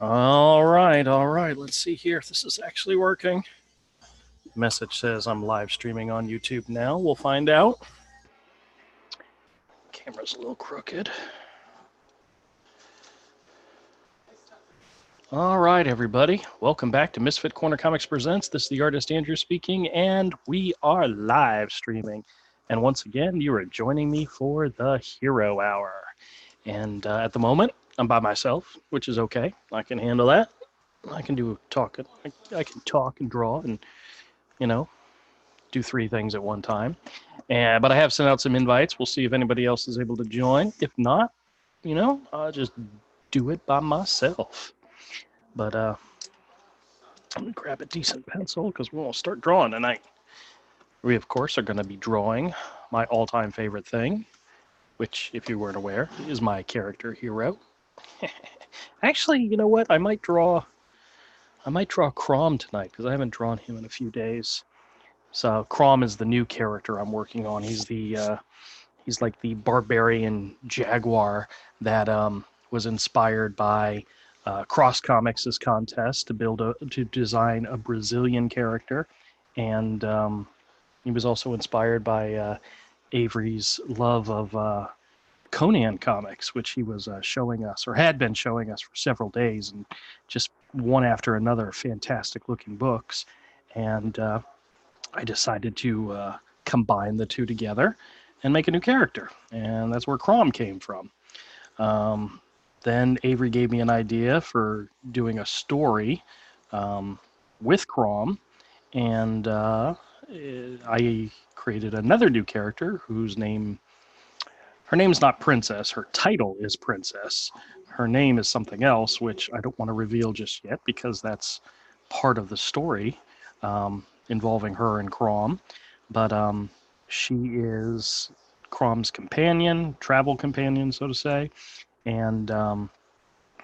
All right, all right. Let's see here if this is actually working. Message says I'm live streaming on YouTube now. We'll find out. Camera's a little crooked. All right, everybody. Welcome back to Misfit Corner Comics Presents. This is the artist Andrew speaking, and we are live streaming. And once again, you are joining me for the Hero Hour. And at the moment, I'm by myself, which is okay. I can handle that. I can do talking. I can talk and draw and, you know, do three things at one time. But I have sent out some invites. We'll see if anybody else is able to join. If not, I'll just do it by myself. But let me grab a decent pencil because we won't start drawing tonight. We, of course, are going to be drawing my all-time favorite thing, which, if you weren't aware, is my character hero. Actually, you know what? I might draw Crom tonight because I haven't drawn him in a few days. So Crom is the new character I'm working on. He's like the barbarian jaguar that was inspired by Cross Comics' contest to design a Brazilian character, and he was also inspired by Avery's love of Conan comics, which he was showing us or had been showing us for several days, and just one after another, fantastic looking books, and I decided to combine the two together and make a new character. And that's where Crom came from. Um, then Avery gave me an idea for doing a story with Crom, and I created another new character her name's not Princess, her title is Princess. Her name is something else, which I don't want to reveal just yet because that's part of the story involving her and Crom. But she is Crom's companion, travel companion, so to say, and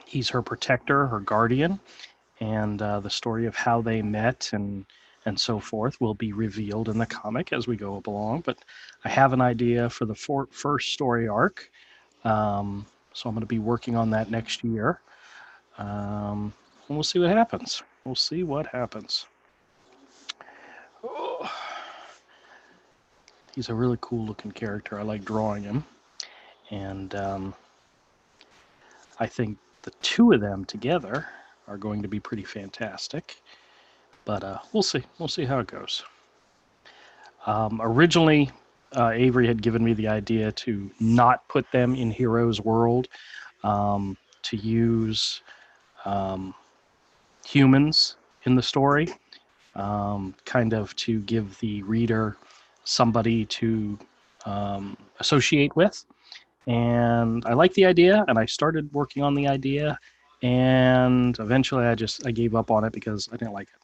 he's her protector, her guardian, and the story of how they met and so forth will be revealed in the comic as we go along. But I have an idea for the first story arc, so I'm going to be working on that next year, and we'll see what happens. We'll see what happens. Oh, he's a really cool looking character. I like drawing him, and I think the two of them together are going to be pretty fantastic. But we'll see. We'll see how it goes. Originally, Avery had given me the idea to not put them in Hero's World, to use um, humans in the story, kind of to give the reader somebody to associate with. And I liked the idea, and I started working on the idea, and eventually I gave up on it because I didn't like it.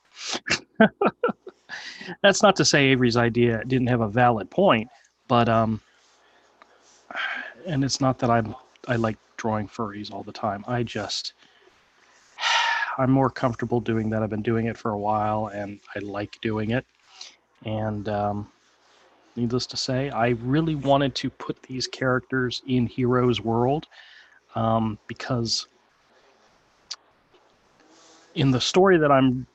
That's not to say Avery's idea didn't have a valid point, but and it's not that I like drawing furries all the time. I'm more comfortable doing that. I've been doing it for a while, and I like doing it. And needless to say, I really wanted to put these characters in Hero's World because in the story that I'm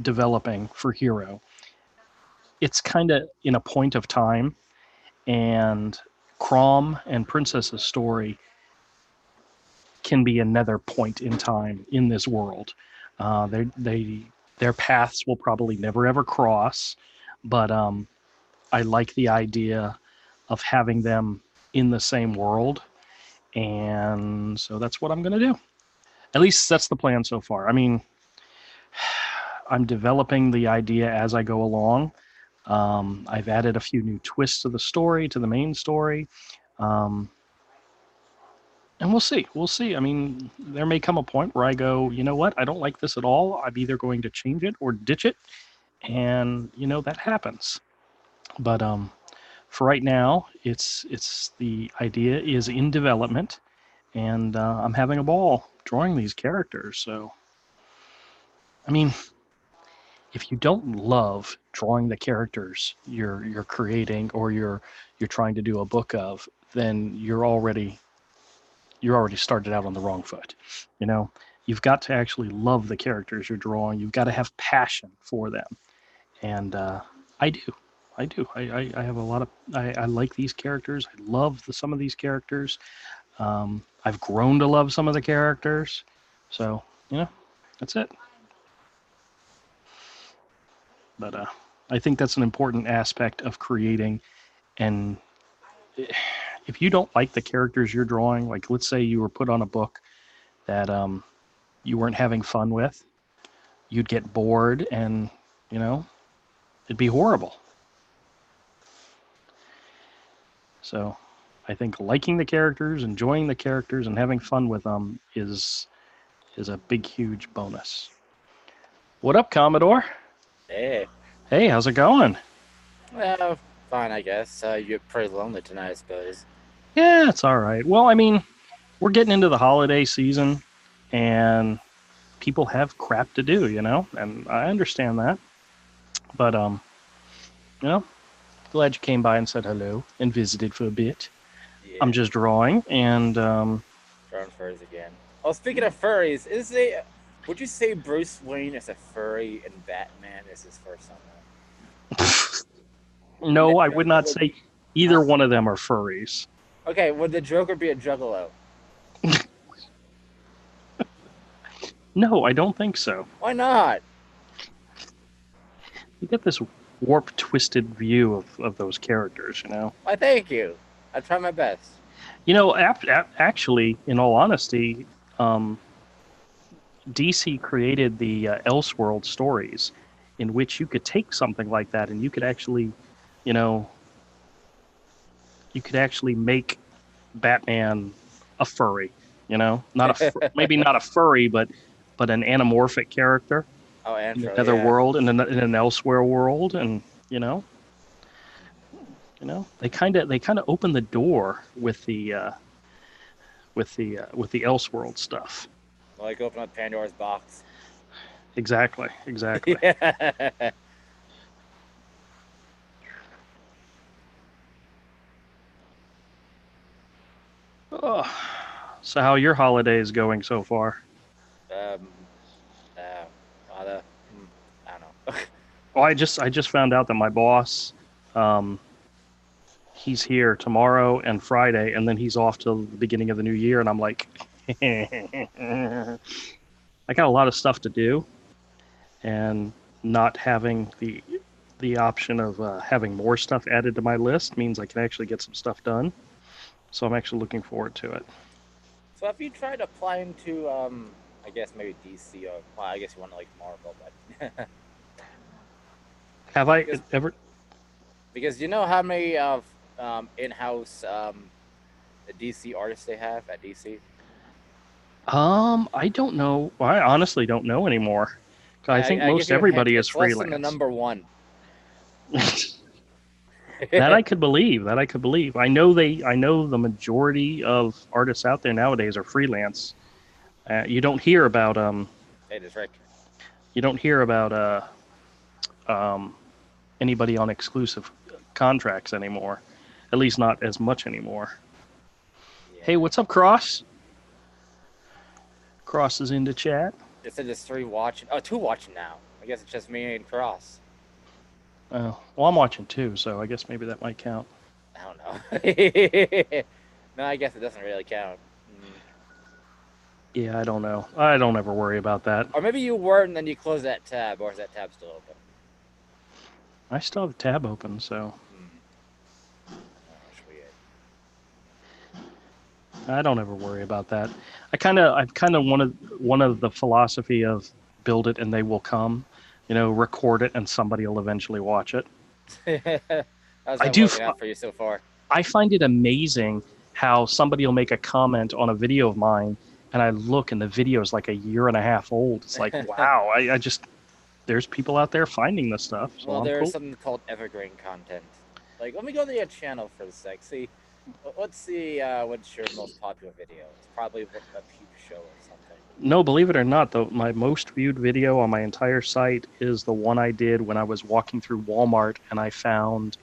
developing for Hero, it's kind of in a point of time, and Crom and Princess's story can be another point in time in this world. Their paths will probably never ever cross, but I like the idea of having them in the same world, and so that's what I'm going to do. At least that's the plan so far. I mean, I'm developing the idea as I go along. I've added a few new twists to the story, to the main story. Um, and we'll see. We'll see. I mean, there may come a point where I go, you know what? I don't like this at all. I'm either going to change it or ditch it. And, that happens. But for right now, it's the idea is in development, and I'm having a ball drawing these characters. So, I mean, if you don't love drawing the characters you're creating or you're trying to do a book of, then you're already started out on the wrong foot. You know, you've got to actually love the characters you're drawing. You've got to have passion for them, and I do. I have a lot of. I like these characters. I love some of these characters. I've grown to love some of the characters. So, that's it. But I think that's an important aspect of creating. And if you don't like the characters you're drawing, like let's say you were put on a book that you weren't having fun with, you'd get bored and, you know, it'd be horrible. So I think liking the characters, enjoying the characters, and having fun with them is a big, huge bonus. What up, Commodore? Hey, Hey, how's it going? well, fine, I guess. You're pretty lonely tonight, I suppose. Yeah, it's all right. Well, I mean, we're getting into the holiday season, and people have crap to do, and I understand that. But you know, glad you came by and said hello and visited for a bit. I'm Yeah, just drawing, and drawing furries again. Oh, speaking of furries, would you say Bruce Wayne is a furry and Batman is his first son? And the no, I would Joker not would, say either huh? one of them are furries. Okay, would the Joker be a juggalo? No, I don't think so. Why not? You get this warped, twisted view of those characters. Why, thank you. I try my best. Actually, in all honesty, um, DC created the Elseworld stories, in which you could take something like that and you know, you could actually make Batman a furry. Not maybe not a furry, but an anamorphic character Oh, in Antro, another yeah. world, in an elsewhere world, and you know, they kind of open the door with the Elseworld stuff. Like open up Pandora's box. Exactly, exactly. Yeah. Oh, so how are your holidays going so far? um, uh, uh, I don't know. Well, I just found out that my boss, um, he's here tomorrow and Friday, and then he's off till the beginning of the new year, and I'm like, I got a lot of stuff to do, and not having the option of having more stuff added to my list means I can actually get some stuff done. So I'm actually looking forward to it. So have you tried applying to I guess maybe DC or well, I guess you want to like Marvel, but Have I because ever? because you know how many of in-house the DC artists they have at DC? I don't know. I honestly don't know anymore. I think I give most you a hint. everybody is It's less than the freelance. number one. That I could believe. That I could believe. I know the majority of artists out there nowadays are freelance. You don't hear about It is Rick. you don't hear about um, anybody on exclusive contracts anymore. At least not as much anymore. Hey, Yeah. what's up, Cross? Cross is into chat. It said there's three watching. Oh, two watching now. I guess it's just me and Cross. Well, I'm watching too, so I guess maybe that might count. I don't know. No, I guess it doesn't really count. Yeah, I don't know. I don't ever worry about that. Or maybe you were and then you close that tab, or is that tab still open? I still have a tab open, so Hmm. Oh, that's weird. I don't ever worry about that. I've kind of one of the philosophy of build it and they will come. Record it and somebody will eventually watch it. How's I that do. working out for you so far? I find it amazing how somebody will make a comment on a video of mine, and I look and the video is like a year and a half old. It's like, wow. I just there's people out there finding this stuff, so Well, I'm there's cool. something called evergreen content. Like, let me go to your channel for a sec. See, let's see what's your most popular video. It's probably a peep show or something. No, believe it or not, though, my most viewed video on my entire site is the one I did when I was walking through Walmart and I found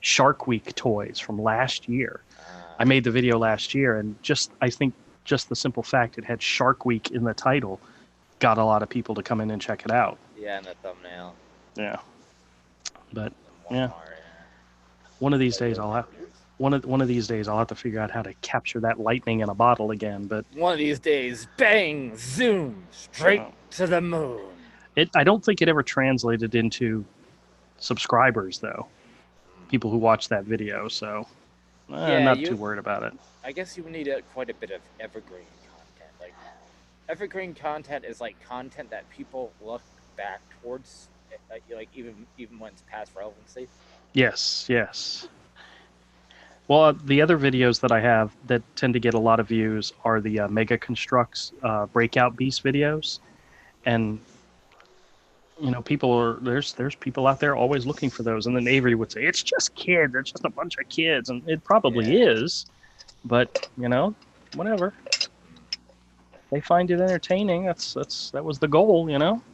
Shark Week toys from last year. I Uh, made the video last year, and just I think just the simple fact it had Shark Week in the title got a lot of people to come in and check it out. Yeah, in the thumbnail. Yeah, but One yeah, part, yeah. one of these days Lego I'll have vendors. one of these days I'll have to figure out how to capture that lightning in a bottle again. But One of these days, bang, zoom, straight uh, to the moon. I don't think it ever translated into subscribers though. People who watch that video, so Yeah, not too you. worried about it. I guess you would need quite a bit of evergreen content. Like evergreen content is like content that people look back towards, like even when it's past relevancy. Yes, yes. Well, the other videos that I have that tend to get a lot of views are the Mega Constructs Breakout Beast videos, and people are there's people out there always looking for those. And then Avery would say it's just kids, it's just a bunch of kids, and it probably Yeah. is, but whatever. They find it entertaining. That was the goal.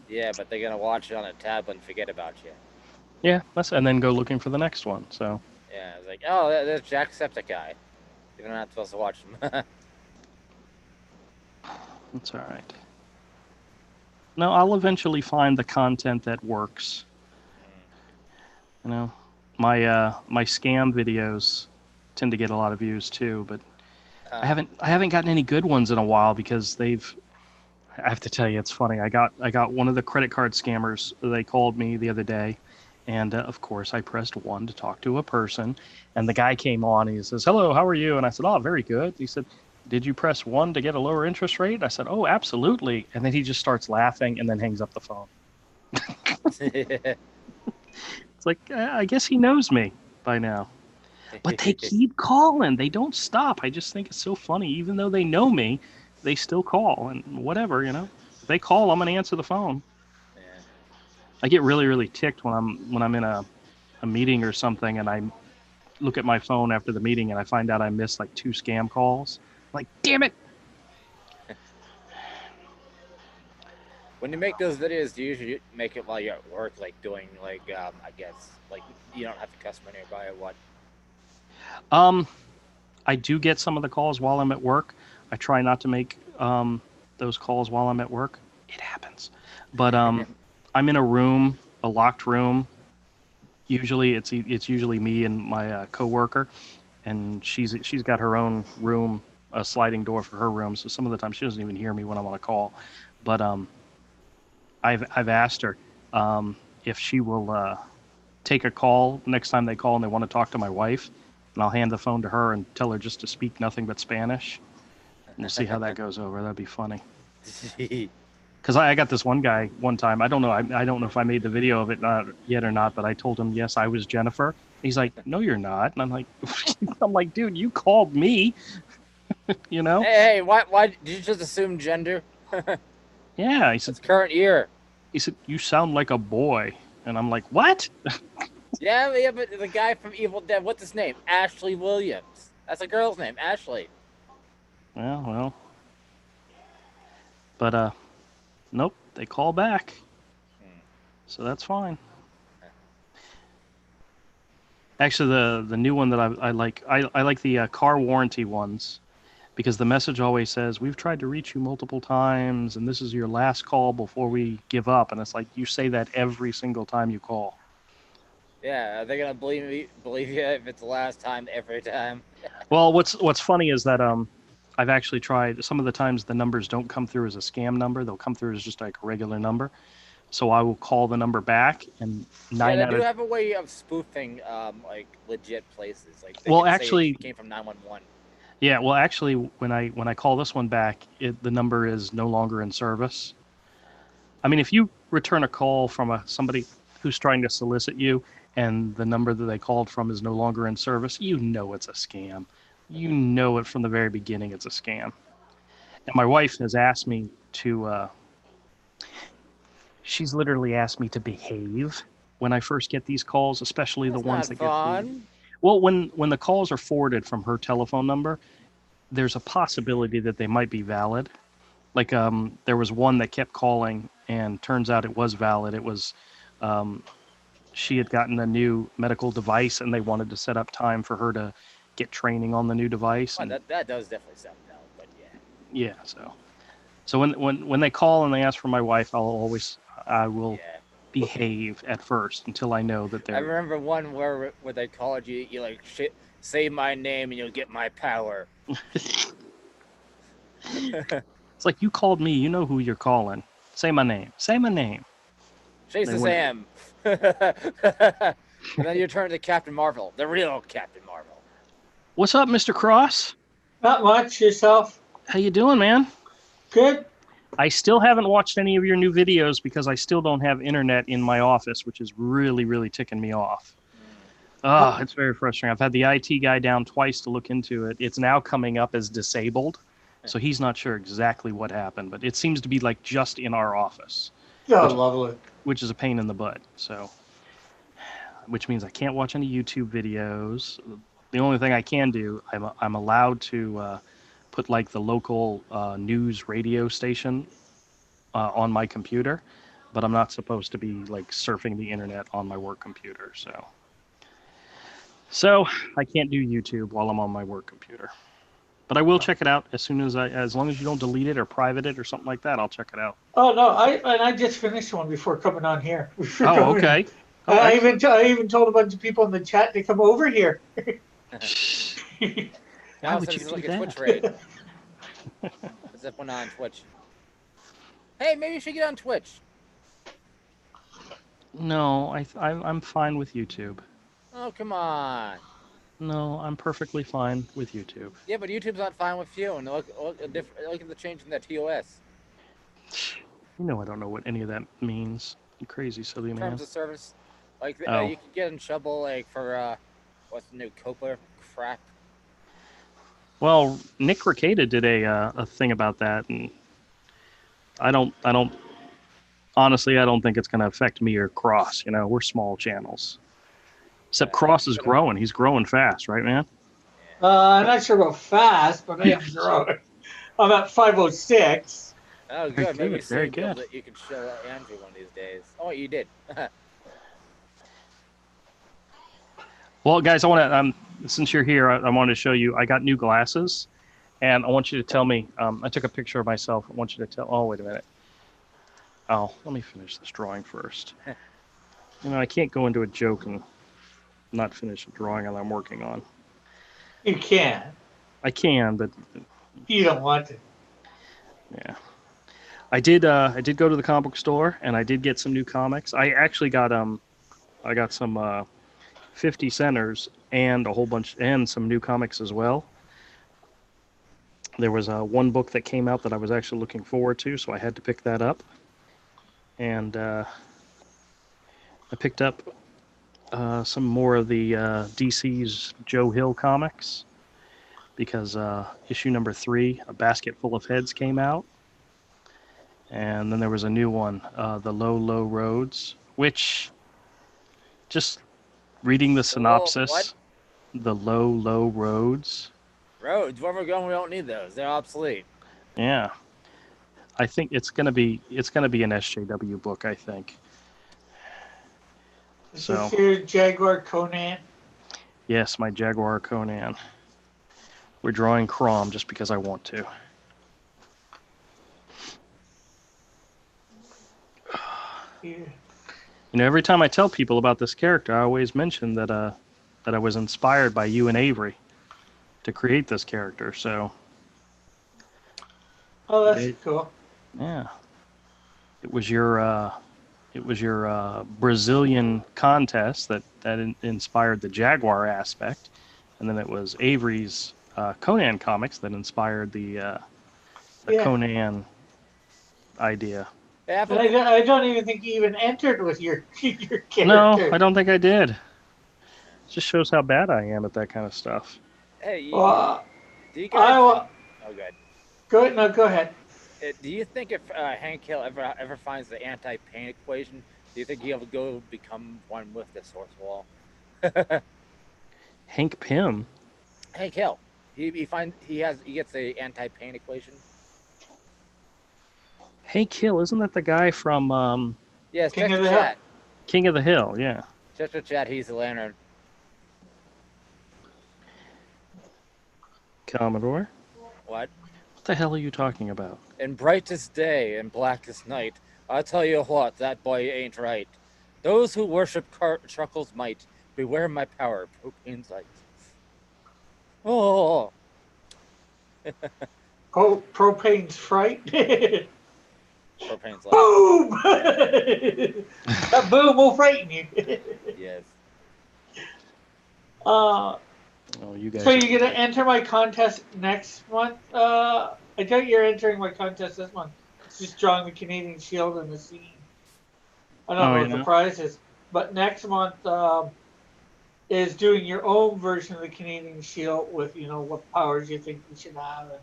Yeah, but they're gonna watch it on a tablet and forget about you. Yeah, and then go looking for the next one. So Yeah, it's like, oh, there's Jacksepticeye. You're not supposed to watch them. it's all right. No, I'll eventually find the content that works. You know, my scam videos tend to get a lot of views too, but I haven't gotten any good ones in a while because they've. I have to tell you, it's funny. I got one of the credit card scammers. They called me the other day, and of course I pressed 1 to talk to a person, and the guy came on. And he says, "Hello, how are you?" And I said, "Oh, very good." He said, "Did you press 1 to get a lower interest rate?" I said, "Oh, absolutely." And then he just starts laughing and then hangs up the phone. It's like I guess he knows me by now. But they keep calling. They don't stop. I just think it's so funny. Even though they know me, they still call and whatever. If they call, I'm gonna answer the phone. Yeah. I get really, really ticked when I'm in a meeting or something and I look at my phone after the meeting and I find out I missed like 2 scam calls. I'm like, damn it. When you make those videos, do you usually make it while you're at work, like doing like I guess like you don't have the customer nearby or what? Um, I do get some of the calls while I'm at work. I try not to make those calls while I'm at work. It happens, but I'm in a room, a locked room. Usually, it's usually me and my coworker, and she's got her own room, a sliding door for her room. So some of the time she doesn't even hear me when I'm on a call. But I've asked her if she will take a call next time they call and they want to talk to my wife, and I'll hand the phone to her and tell her just to speak nothing but Spanish. And we'll see how that goes over. That'd be funny. Because I got this one guy one time. I don't know. I don't know if I made the video of it yet or not. But I told him yes, I was Jennifer. He's like, no, you're not. And I'm like, dude, you called me. you know? Hey, why did you just assume gender? Yeah. He said. It's current year. He said you sound like a boy. And I'm like, what? Yeah, but the guy from Evil Dead, what's his name? Ashley Williams. That's a girl's name, Ashley. Well. But nope. They call back. So that's fine. Actually, the new one that I like, I like the car warranty ones because the message always says, we've tried to reach you multiple times and this is your last call before we give up. And it's like, you say that every single time you call. Yeah, are they gonna believe you if it's the last time every time? Well, what's funny is that I've actually tried some of the times the numbers don't come through as a scam number. They'll come through as just like a regular number. So I will call the number back and Yeah, nine they out do of have a way of spoofing like legit places. Like they well, can say actually, it came from 911. yeah, well, actually, when I call this one back, the number is no longer in service. I mean, if you return a call from somebody who's trying to solicit you, and the number that they called from is no longer in service, you know it's a scam. You know it from the very beginning. It's a scam. And my wife has asked me to. She's literally asked me to behave when I first get these calls, especially the That's ones not that get forwarded. fun. Well, when the calls are forwarded from her telephone number, there's a possibility that they might be valid. Like there was one that kept calling and turns out it was valid. It was um, she had gotten a new medical device and they wanted to set up time for her to get training on the new device. Well, And that does definitely sound valid, but yeah. Yeah. So when they call and they ask for my wife, I will Yeah. behave at first until I know that I they're. remember one where they called you. You like shit. Say my name and you'll get my power. It's like you called me. You know who you're calling. Say my name. Say my name. They Jason wouldn't. Sam. And then you turn to Captain Marvel, the real Captain Marvel. What's up, Mr. Cross? Not much. Yourself? How you doing, man? Good. I still haven't watched any of your new videos because I still don't have internet in my office, which is really, really ticking me off. Oh, it's very frustrating. I've had the IT guy down twice to look into it. It's now coming up as disabled, so he's not sure exactly what happened, but it seems to be like just in our office, Oh, which lovely. which is a pain in the butt. So, which means I can't watch any YouTube videos. The only thing I can do, I'm allowed to put like the local news radio station on my computer, but I'm not supposed to be like surfing the internet on my work computer. So I can't do YouTube while I'm on my work computer. But I will check it out as long as you don't delete it or private it or something like that. I'll check it out. Oh no, I just finished one before coming on here. Before Oh, coming in. okay. Oh, excellent. I even told a bunch of people in the chat to come over here. Why Now would since you it's do like a that? Twitch raid. Let's up one on Twitch. Hey, maybe you should get on Twitch. No, I'm fine with YouTube. Oh, come on. No, I'm perfectly fine with YouTube. Yeah, but YouTube's not fine with you. And look at the change in that TOS. You know I don't know what any of that means. You crazy silly man. Terms of service. Like, Oh. you could get in trouble, like, for, what's the new COPA crap? Well, Nick Ricada did a thing about that, and honestly, I don't think it's going to affect me or Cross. You know, we're small channels. Except Cross is growing. He's growing fast, right, man? Yeah. I'm not sure about fast, but I am growing. I'm at 506. Oh, Very good. Maybe good, very soon good. you can show Andrew one of these days. Oh, you did. Well, guys, I want to since you're here, I wanted to show you. I got new glasses, and I want you to tell me. I took a picture of myself. I want you to tell. Oh, wait a minute. Oh, let me finish this drawing first. You know, I can't go into a joke and not finish a drawing that I'm working on. You can. I can, but You don't want to. yeah. I did go to the comic book store and I did get some new comics. I actually got some 50 centers and a whole bunch and some new comics as well. There was one book that came out that I was actually looking forward to, so I had to pick that up. And I picked up some more of the DC's Joe Hill comics because issue number 3, A Basket Full of Heads, came out. And then there was a new one, The Low, Low Roads, which, just reading the synopsis, what? The Low, Low Roads. Roads, where we're going, we don't need those. They're obsolete. Yeah. I think it's gonna be an SJW book, I think. Is So this your Jaguar Conan? yes, my Jaguar Conan. We're drawing Crom just because I want to. Yeah. You know, every time I tell people about this character, I always mention that I was inspired by you and Avery to create this character. So Oh, that's cool. yeah, it was your Brazilian contest that inspired the Jaguar aspect, and then it was Avery's Conan comics that inspired the Yeah. Conan idea. Yeah, And I don't even think you even entered with your character. No, I don't think I did. It just shows how bad I am at that kind of stuff. hey, Well, do you guys? Oh, good. Go ahead. No, go ahead. Do you think if Hank Hill ever finds the anti-pain equation, do you think he'll go become one with the Source Wall? Hank Pym. Hank Hill, he gets the anti-pain equation. Hank Hill, isn't that the guy from Yes, King check of the the chat. King of the Hill? Yeah. Check the chat. He's the Lantern. Commodore. What? What the hell are you talking about? In brightest day and blackest night, I tell you what, that boy ain't right. Those who worship Chuckle's might, beware my power, propane's light. Oh, Propane's fright. propane's light. Boom! That boom will frighten you. Yes. uh, Oh, you guys. so you're gonna enter my contest next month? I doubt you're entering my contest this month. It's just drawing the Canadian Shield and the scene. I don't Oh, know you what the know? prize is, but next month is doing your own version of the Canadian Shield with what powers you think you should have and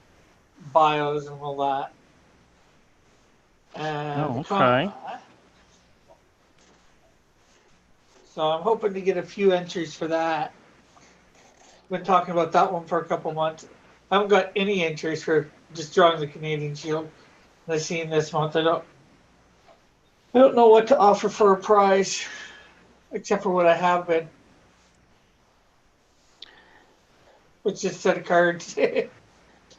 bios and all that. And Oh, okay. so I'm hoping to get a few entries for that. Been talking about that one for a couple months. I haven't got any entries for just drawing the Canadian Shield. I've seen this month. I don't know what to offer for a prize, except for what I have been, which is a set of cards. It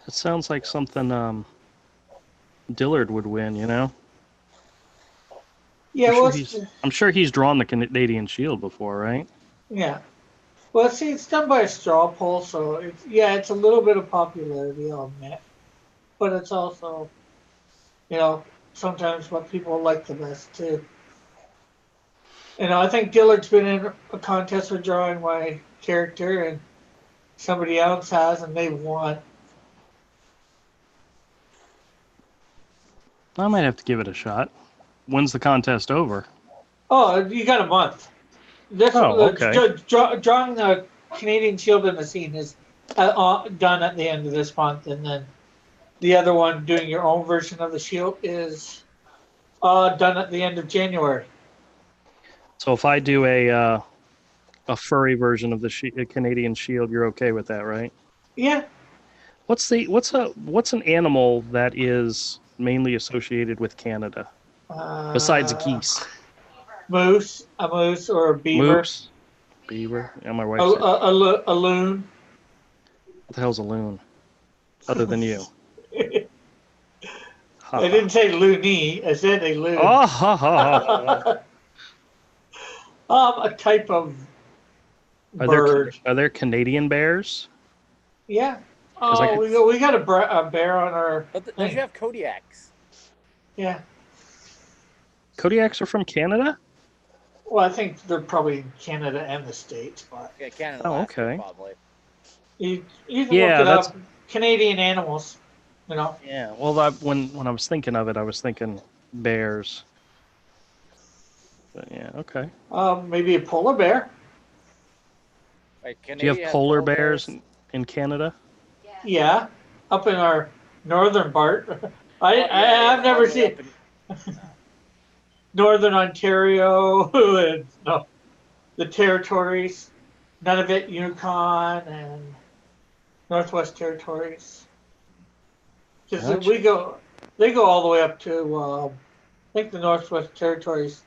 sounds like something Dillard would win, you know? Yeah, I'm well, sure I'm sure he's drawn the Canadian Shield before, right? yeah. Well, see, it's done by a straw poll, so it's a little bit of popularity, I'll admit, but it's also, sometimes what people like the best too. I think Dillard's been in a contest for drawing my character, and somebody else has, and they've won. I might have to give it a shot. When's the contest over? Oh, you got a month. This Oh, okay. drawing the Canadian Shield in the scene is done at the end of this month, and then the other one, doing your own version of the shield, is done at the end of January. So if I do a furry version of the Canadian Shield, you're okay with that, right? Yeah. What's an animal that is mainly associated with Canada besides geese? A moose or a beaver. Moose, beaver. Yeah, my wife said. A loon. What the hell's a loon? Other than you. I didn't say loony. I said a loon. Oh, ha, ha, ha. A type of bird. Are there Canadian bears? Yeah. Oh, we got a bear on our. But don't you have Kodiaks? Yeah. Kodiaks are from Canada? Well, I think they're probably in Canada and the States, but yeah, Canada. Oh, okay. Probably. You can look it up. Canadian animals, Yeah. Well, when I was thinking of it, I was thinking bears. But yeah. Okay. Maybe a polar bear. Like, do you have polar bears in Canada? Yeah, up in our northern part. I've never seen Northern Ontario and the territories, Nunavut, Yukon, and Northwest Territories. Because they go all the way up to, I think the Northwest Territories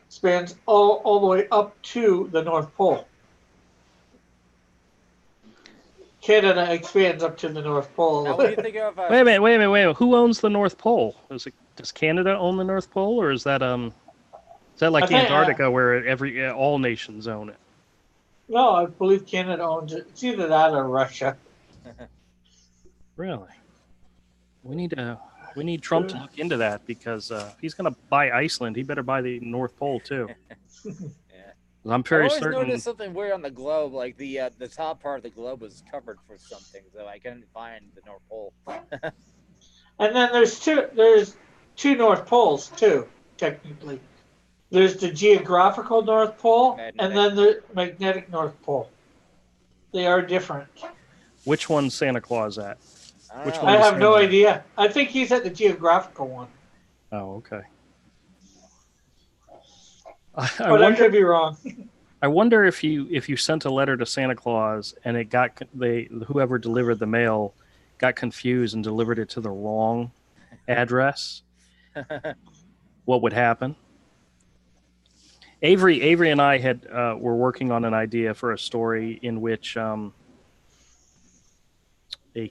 spans all the way up to the North Pole. Canada expands up to the North Pole. Now, what do you think of? Wait a minute. Who owns the North Pole? Does Canada own the North Pole, or is that like Antarctica where all nations own it? No, I believe Canada owns it. It's either that or Russia. Really? We need Trump to look into that, because if he's going to buy Iceland, he better buy the North Pole too. I'm very certain. I always noticed something weird on the globe, like the top part of the globe was covered for something, so I couldn't find the North Pole. And then there's two North Poles too, technically. There's the geographical North Pole, and then the magnetic North Pole. They are different. Which one's Santa Claus at? I have no idea. I think he's at the geographical one. Oh, okay. I could be wrong. I wonder if you sent a letter to Santa Claus and whoever delivered the mail got confused and delivered it to the wrong address, what would happen? Avery and I were working on an idea for a story in which a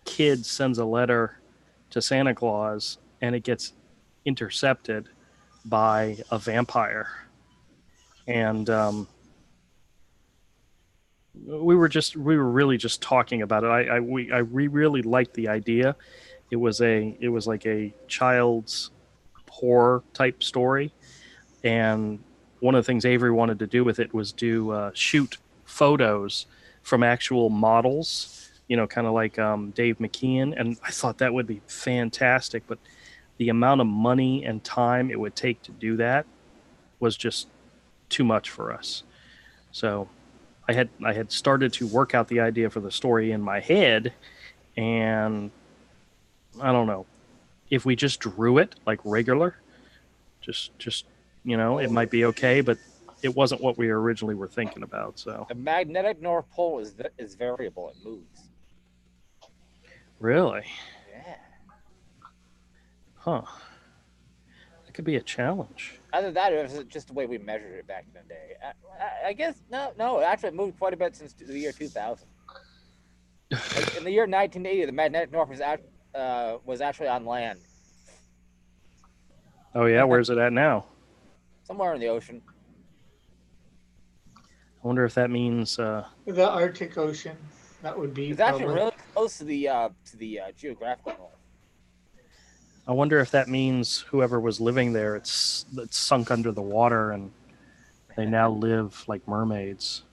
kid sends a letter to Santa Claus, and it gets intercepted by a vampire. And we were really just talking about it. We really liked the idea. It was like a child's horror type story, and one of the things Avery wanted to do with it was shoot photos from actual models, kind of like Dave McKeon, and I thought that would be fantastic. But the amount of money and time it would take to do that was just too much for us. So I had started to work out the idea for the story in my head, and I don't know if we just drew it like regular, just it might be okay, but it wasn't what we originally were thinking about. So The magnetic North Pole is variable; it moves. really, Yeah. huh? That could be a challenge. Either that, or is it just the way we measured it back in the day? I guess no. Actually, it moved quite a bit since the year 2000. Like in the year 1980, the magnetic north was actually on land, Oh yeah, where's it at now? somewhere in the ocean. I wonder if that means. The Arctic Ocean. That would be It's actually probably. really close to the geographical north. I wonder if that means whoever was living there, it's sunk under the water, and they now live like mermaids.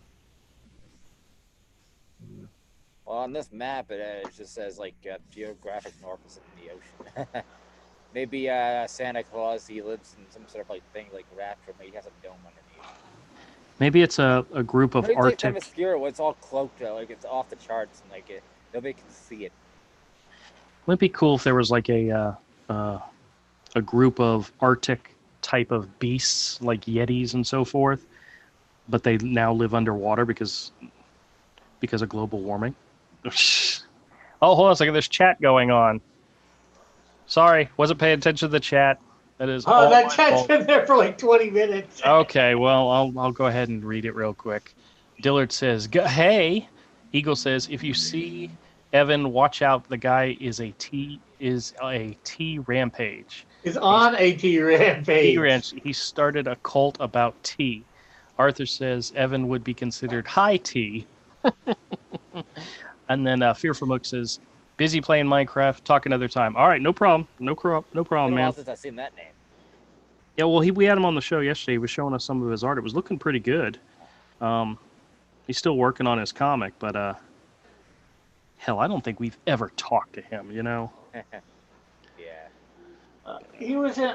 Well, on this map, it just says like geographic north is in the ocean. Maybe Santa Claus, he lives in some sort of like thing like Rapture. Maybe he has a dome underneath. Maybe it's a group of Maybe it's like some Arctic. obscure where it's all cloaked, like it's off the charts, and like nobody can see it. Wouldn't it be cool if there was like a group of Arctic type of beasts like Yetis and so forth, but they now live underwater because of global warming. Oh, hold on a second. There's chat going on. Sorry, wasn't paying attention to the chat. That is all That my chat's fault. been there for like 20 minutes. Okay, well, I'll go ahead and read it real quick. Dillard says, "Hey." Eagle says, "If you see Evan, watch out. The guy is a T rampage. Is on a T rampage. Ranch. He started a cult about tea." Arthur says Evan would be considered high tea. And then Fearful Mook says, "Busy playing Minecraft. Talk another time." All right, no problem. No problem, Been a man. while since I've seen that name. Yeah, well, we had him on the show yesterday. He was showing us some of his art. It was looking pretty good. He's still working on his comic, but hell, I don't think we've ever talked to him. Yeah. He was in.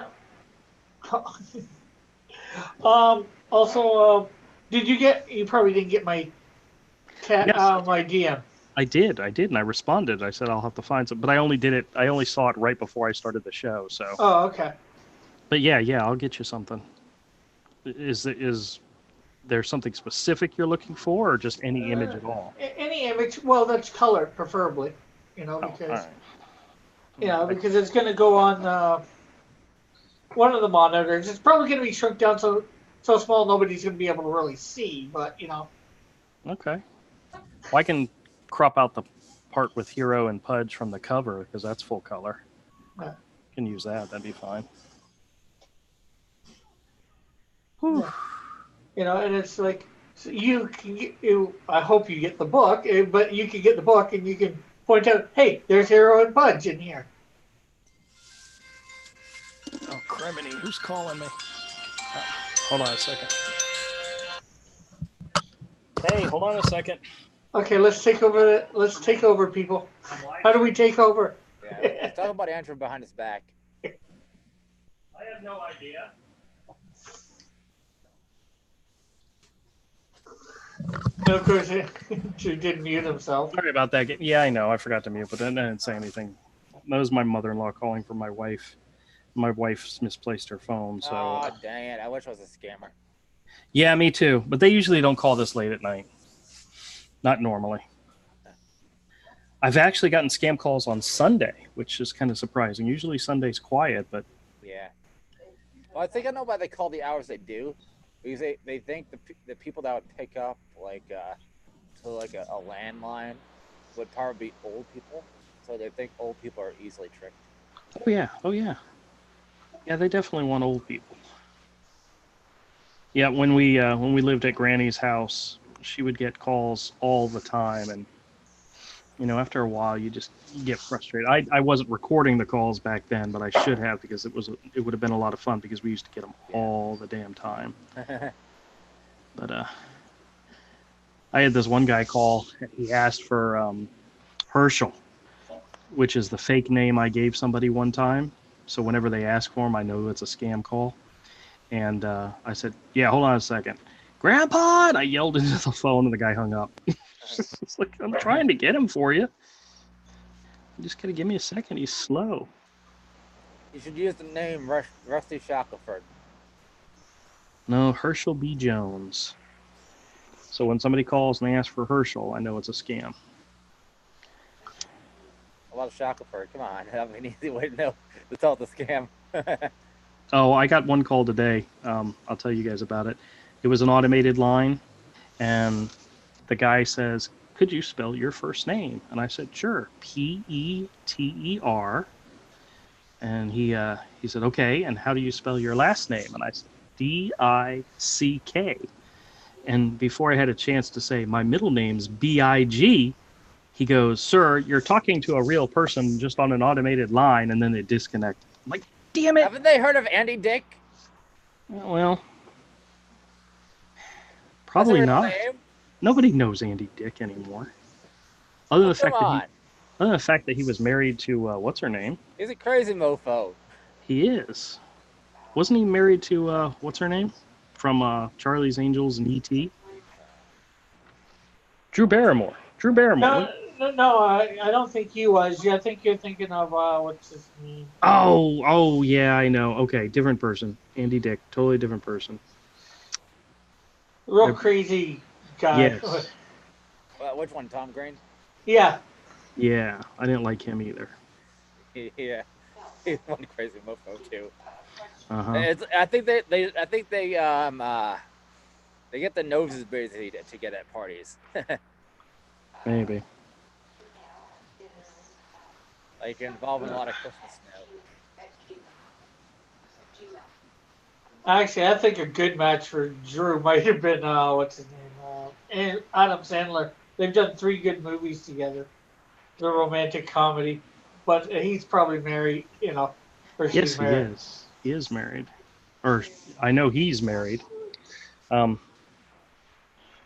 Also, did you get? You probably didn't get my Yes. my DM. I did, and I responded. I said I'll have to find some, but I only saw it right before I started the show. So. Oh, okay. But yeah, I'll get you something. Is there something specific you're looking for, or just any image at all? Any image. Well, that's color, preferably. Because because it's going to go on one of the monitors. It's probably going to be shrunk down so small nobody's going to be able to really see. But Okay. Well, I can crop out the part with Hero and Pudge from the cover because that's full color. Yeah. Can use that. That'd be fine. Yeah. And it's like so you can get, I hope you get the book, but you can get the book and you can point out, hey, there's Hero and Pudge in here. Oh, criminy! Who's calling me? Hold on a second. Hey, hold on a second. Okay, let's take over. Let's take over, people. How do we take over? Yeah. Let's talk about Andrew behind his back. I have no idea. Of course, he didn't mute himself. Sorry about that. Yeah, I know. I forgot to mute, but I didn't say anything. That was my mother-in-law calling for my wife. My wife's misplaced her phone, so. Oh, dang it. I wish I was a scammer. Yeah, me too. But they usually don't call this late at night. Not normally. I've actually gotten scam calls on Sunday, which is kind of surprising. Usually Sunday's quiet, but. Yeah. Well, I think I know why they call the hours they do. Because they think the people that would pick up like to like a landline would probably be old people. So they think old people are easily tricked. Oh yeah. Oh yeah. Yeah, they definitely want old people. Yeah, when we lived at Granny's house, she would get calls all the time, and after a while, you get frustrated. I wasn't recording the calls back then, but I should have because it would have been a lot of fun because we used to get them Yeah. all the damn time. But I had this one guy call. He asked for Herschel, which is the fake name I gave somebody one time. So whenever they ask for him, I know it's a scam call. And I said, "Yeah, hold on a second, Grandpa!" And I yelled into the phone, and the guy hung up. It's like I'm trying to get him for you. You just gotta give me a second. He's slow. You should use the name Rusty Shackelford. No, Herschel B. Jones. So when somebody calls and they ask for Herschel, I know it's a scam. A lot of Shackelford. Come on, that'd be an easy way to know to tell the scam. Oh, I got one call today. I'll tell you guys about it. It was an automated line, and the guy says, "Could you spell your first name?" And I said, "Sure, Peter." And he said, "Okay, and how do you spell your last name?" And I said, Dick. And before I had a chance to say my middle name's Big, he goes, "Sir, you're talking to a real person just on an automated line," and then they disconnect. I'm like, damn it. Haven't they heard of Andy Dick? Well, That's a probably real not. name. Nobody knows Andy Dick anymore. Other than Oh, the come fact that on. he was married to what's her name? He's a crazy mofo. He is. Wasn't he married to what's her name from Charlie's Angels and E.T.? Drew Barrymore. Drew Barrymore. No, I don't think he was. Yeah, I think you're thinking of what's his name? Oh, yeah, I know. Okay, different person. Andy Dick, totally different person. Real crazy guy. Yes. Which one, Tom Green? Yeah. Yeah, I didn't like him either. Yeah, he's one crazy mofo too. Uh-huh. It's. I think they get the noses busy to get at parties. Maybe. Like involving a lot of Christmas snow. Actually, I think a good match for Drew might have been what's his name? And Adam Sandler. They've done 3 good movies together. The romantic comedy, but he's probably married, or she's Yes, he married. is. He is married. Or I know he's married. Um,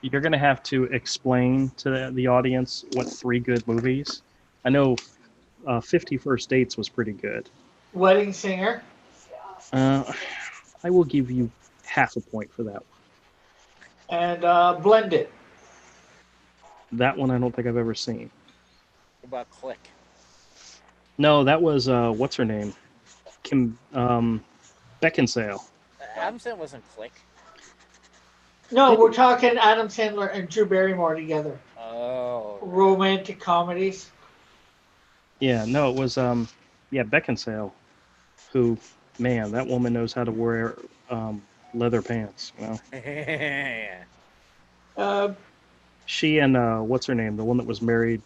you're going to have to explain to the audience what 3 good movies. I know 50 First Dates was pretty good. Wedding Singer. I will give you half a point for that one. And Blended. That one I don't think I've ever seen. What about Click? No, that was what's her name? Kim Beckinsale. Adam Sandler wasn't Click. No, we're talking Adam Sandler and Drew Barrymore together. Oh. Romantic comedies. Yeah, no, it was Beckinsale, who, man, that woman knows how to wear leather pants. Well, Yeah. she and what's her name, the one that was married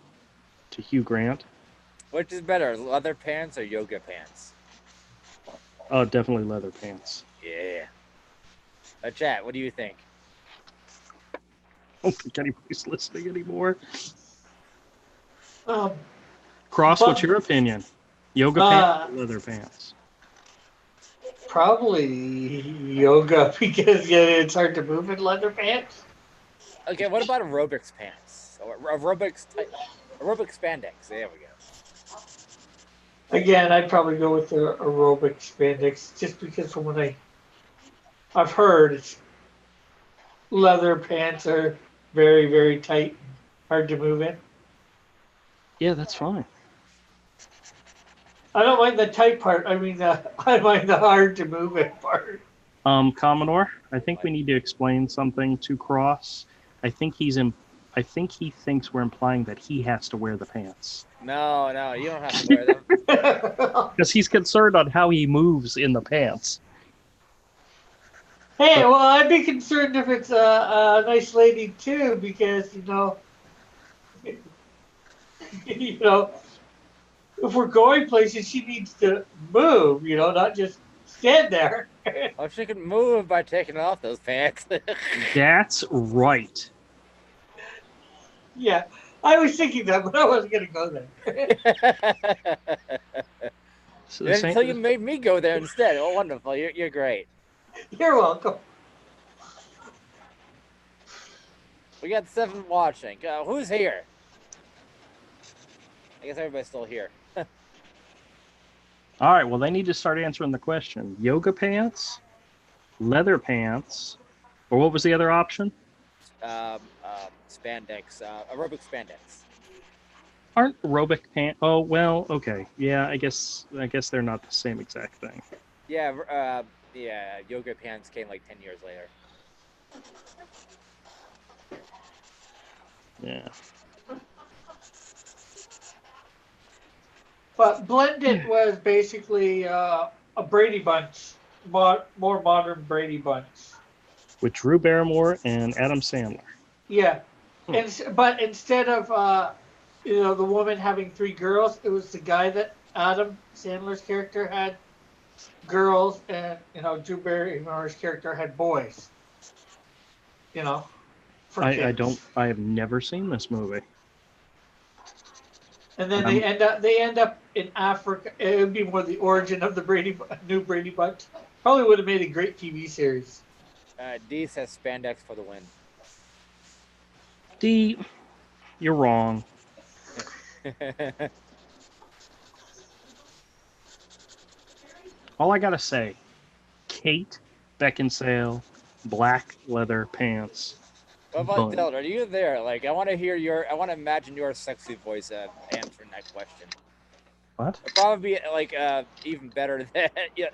to Hugh Grant. Which is better, leather pants or yoga pants? Oh, definitely leather pants. Yeah. Chat, what do you think? I don't think anybody's listening anymore. Um, Cross, what's your opinion? Yoga pants or leather pants? Probably yoga because it's hard to move in leather pants. Okay, what about aerobics pants? Or aerobics spandex. There we go. Again, I'd probably go with the aerobic spandex just because from what I've heard, it's leather pants are very, very tight, hard to move in. Yeah, that's fine. I don't mind the tight part. I mean, I mind the hard to move in part. Commodore, I think we need to explain something to Cross. I think he thinks we're implying that he has to wear the pants. No, you don't have to wear them. Because he's concerned on how he moves in the pants. Hey, well, I'd be concerned if it's a nice lady too, because if we're going places, she needs to move, not just stand there. Oh, she can move by taking off those pants. That's right. Yeah, I was thinking that, but I wasn't going to go there. So the And same. until you made me go there instead. Oh, wonderful. You're great. You're welcome. We got 7 watching. Who's here? I guess everybody's still here. All right. Well, they need to start answering the question: yoga pants, leather pants, or what was the other option? Spandex, aerobic spandex. Aren't aerobic pants? Oh well, okay. Yeah, I guess they're not the same exact thing. Yeah, yeah. Yoga pants came like 10 years later. Yeah. But Blended was basically a Brady Bunch, more modern Brady Bunch. With Drew Barrymore and Adam Sandler. Yeah, but instead of the woman having 3 girls, it was the guy that Adam Sandler's character had girls, and Drew Barrymore's character had boys. For kids. I have never seen this movie. And then they end up in Africa. It would be more the origin of the new Brady Bunch. Probably would have made a great TV series. D says spandex for the win. D, you're wrong. All I gotta say, Kate Beckinsale, black leather pants. What about Dylan? Are you there? Like, I want to imagine your sexy voice answering that question. What? It'd probably be like even better than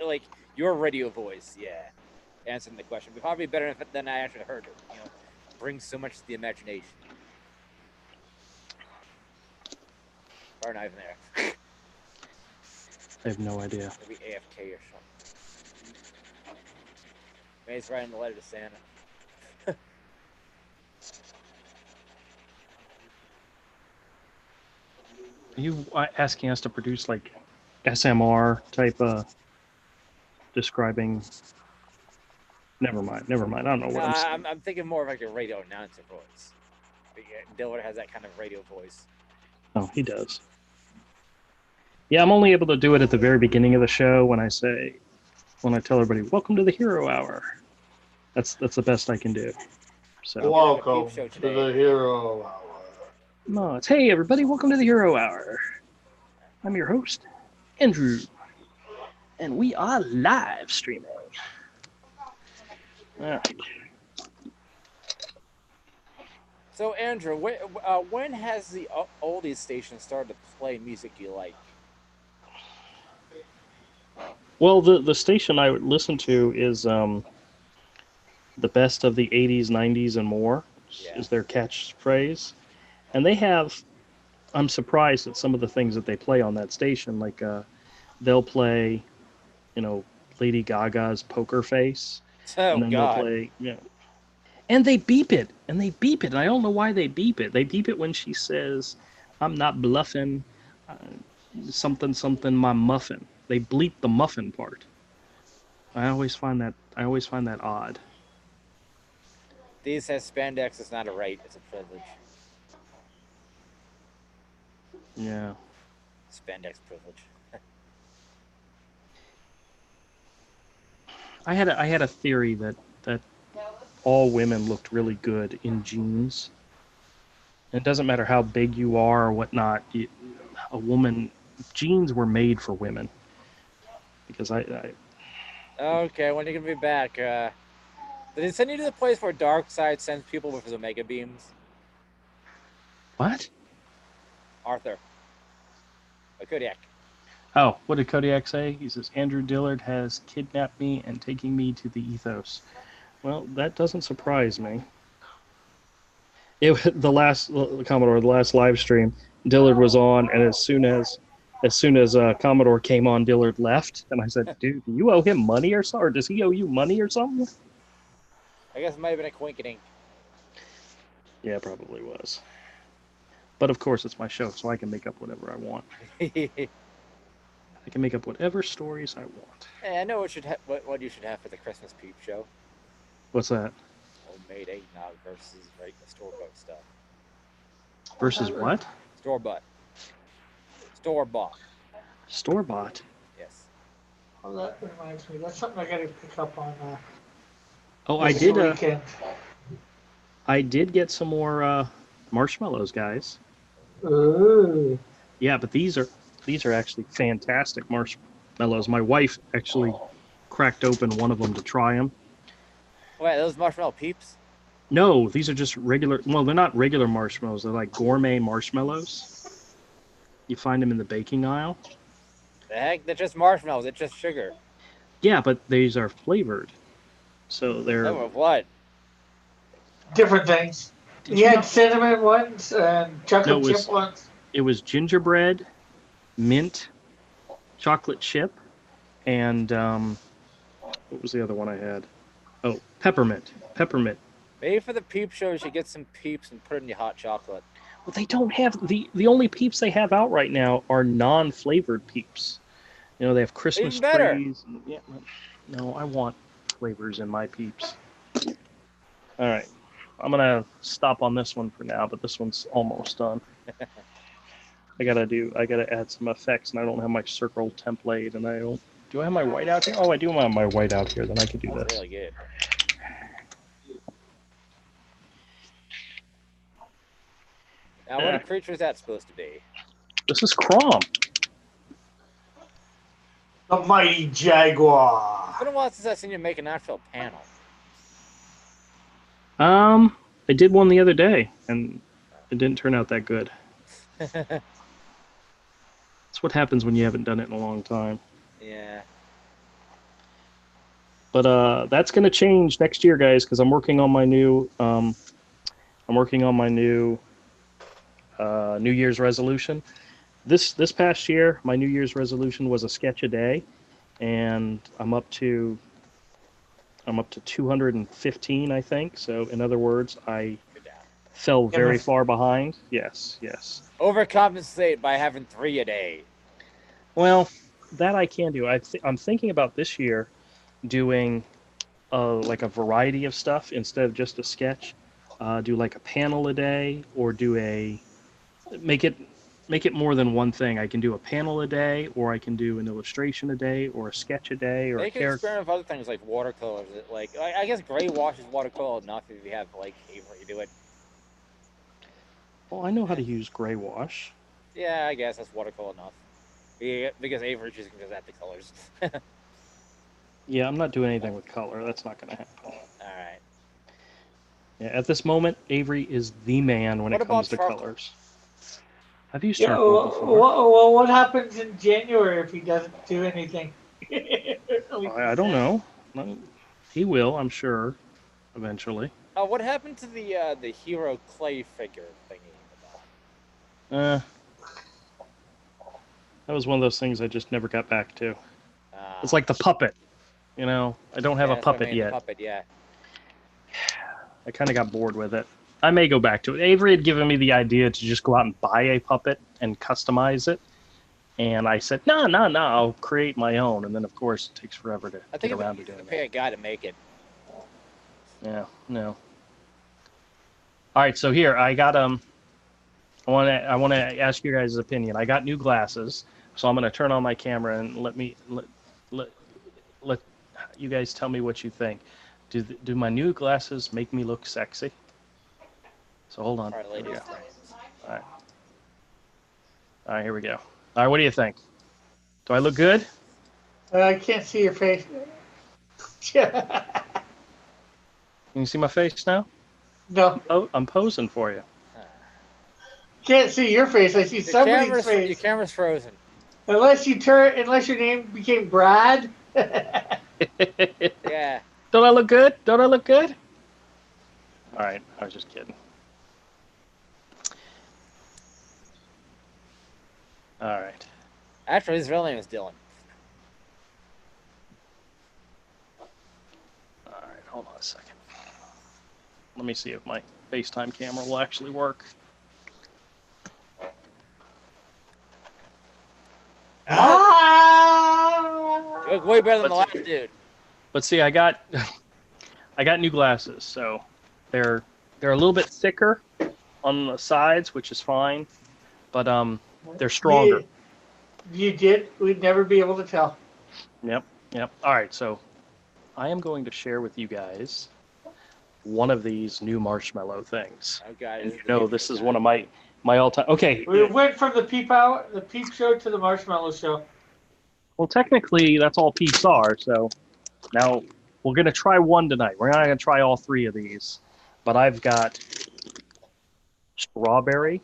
like your radio voice. Yeah, answering the question. It'd probably be better than I actually heard it. Brings so much to the imagination. Or not even there. I have no idea. Maybe AFK or something. Maybe he's writing the letter to Santa. Are you asking us to produce like SMR type describing? Never mind. I don't know what I'm saying. I'm thinking more of like a radio announcer voice. But yeah, Dillard has that kind of radio voice. Oh, he does. Yeah, I'm only able to do it at the very beginning of the show when I tell everybody, "Welcome to the Hero Hour." That's the best I can do. So welcome to the Hero Hour. No, it's hey everybody, welcome to the Hero Hour. I'm your host, Andrew, and we are live streaming. All right. So Andrew, when has the oldies station started to play music you like? Well, the station I would listen to is the best of the 80s, 90s, and more is their catchphrase. And they have, I'm surprised at some of the things that they play on that station. Like they'll play, Lady Gaga's Poker Face. Oh, and then God. They'll play, and they beep it. And I don't know why they beep it. They beep it when she says, I'm not bluffing, something, my muffin. They bleep the muffin part. I always find that odd. These says spandex is not a right, it's a privilege. Yeah. Spandex privilege. I had a theory that all women looked really good in jeans. And it doesn't matter how big you are or whatnot. Jeans were made for women. Because Okay, when are you gonna be back? Did it send you to the place where Darkseid sends people with his Omega beams? What? Arthur. Kodiak. Oh, what did Kodiak say? He says, Andrew Dillard has kidnapped me and taking me to the ethos. Well, that doesn't surprise me. The last live stream, Dillard was on, and as soon as Commodore came on, Dillard left, and I said, "Dude, do you owe him money or something? Or does he owe you money or something?" I guess it might have been a coincidence. Yeah, probably was. But of course, it's my show, so I can make up whatever I want. I can make up whatever stories I want. Hey, I know what you should have for the Christmas peep show. What's that? Homemade eggnog versus store-bought stuff. Versus what? Store-bought. Store-bought. Store-bought. Yes. Oh, that reminds me. That's something I got to pick up on Oh, this weekend. I did get some more marshmallows, guys. Ooh. Yeah, but these are actually fantastic marshmallows. My wife actually cracked open one of them to try them. Wait, those marshmallow peeps? No, these are just regular. Well, they're not regular marshmallows. They're like gourmet marshmallows. You find them in the baking aisle. The heck? They're just marshmallows. It's just sugar. Yeah, but these are flavored. So they're. Oh, with what? Different things. You had cinnamon ones and chocolate chip ones. It was gingerbread, mint, chocolate chip, and what was the other one I had? Oh, peppermint. Peppermint. Maybe for the peep show, you should get some peeps and put it in your hot chocolate. Well, they don't have the only peeps they have out right now are non-flavored peeps. You know, they have Christmas trees. Yeah, no, I want flavors in my peeps. All right, I'm gonna stop on this one for now, but this one's almost done. I gotta add some effects, and I don't have my circle template, and I don't. Do I have my whiteout here? Oh, I do have my whiteout here. Then I can do this. Really good. Now, what creature is that supposed to be? This is Crom. The mighty jaguar. It's been a while since I've seen you make an actual panel. I did one the other day, and it didn't turn out that good. That's what happens when you haven't done it in a long time. Yeah. But that's gonna change next year, guys, because I'm working on my new New Year's resolution. This past year, my New Year's resolution was a sketch a day, and I'm up to 215, I think. So in other words, I fell very far behind. Yes. Overcompensate by having 3 a day. Well, that I can do. I'm thinking about this year doing like a variety of stuff instead of just a sketch. Do like a panel a day, or make it more than one thing. I can do a panel a day, or I can do an illustration a day, or a sketch a day, or they a can experiment with other things like watercolors. Like I guess gray wash is watercolor enough if you have like Avery do it. Well, I know how to use gray wash. Yeah, I guess that's watercolor enough. Because Avery just can just add the colors. Yeah, I'm not doing anything with color. That's not going to happen. All right. Yeah, at this moment, Avery is the man when it comes to colors. I've used charcoal before. Well, what happens in January if he doesn't do anything? I don't know. He will, I'm sure, eventually. What happened to the hero clay figure thingy? That was one of those things I just never got back to. It's like the puppet. You know, I don't have a puppet yet. I kind of got bored with it. I may go back to it. Avery had given me the idea to just go out and buy a puppet and customize it. And I said, no, I'll create my own. And then, of course, it takes forever to get around to doing it. Pay a guy to make it. Yeah, no. All right, so here, I got, I want to ask your guys' opinion. I got new glasses, so I'm going to turn on my camera and let you guys tell me what you think. Do my new glasses make me look sexy? So hold on. All right, ladies. All right, here we go. All right, what do you think? Do I look good? I can't see your face. Can you see my face now? No. Oh, I'm posing for you. Can't see your face. I see somebody's face. Your camera's frozen. Unless your name became Brad. Yeah. Don't I look good? All right, I was just kidding. All right. Actually, his real name is Dylan. All right, hold on a second. Let me see if my FaceTime camera will actually work. way better than the last dude. But see, I got new glasses, so they're a little bit thicker on the sides, which is fine, but they're stronger. You did. We'd never be able to tell. Yep. All right, so I am going to share with you guys one of these new marshmallow things. Oh god, And this is one of my all-time. Okay. We went from the peep show to the marshmallow show. Well, technically, that's all peeps are. So now we're gonna try one tonight. We're not gonna try all three of these, but I've got strawberry,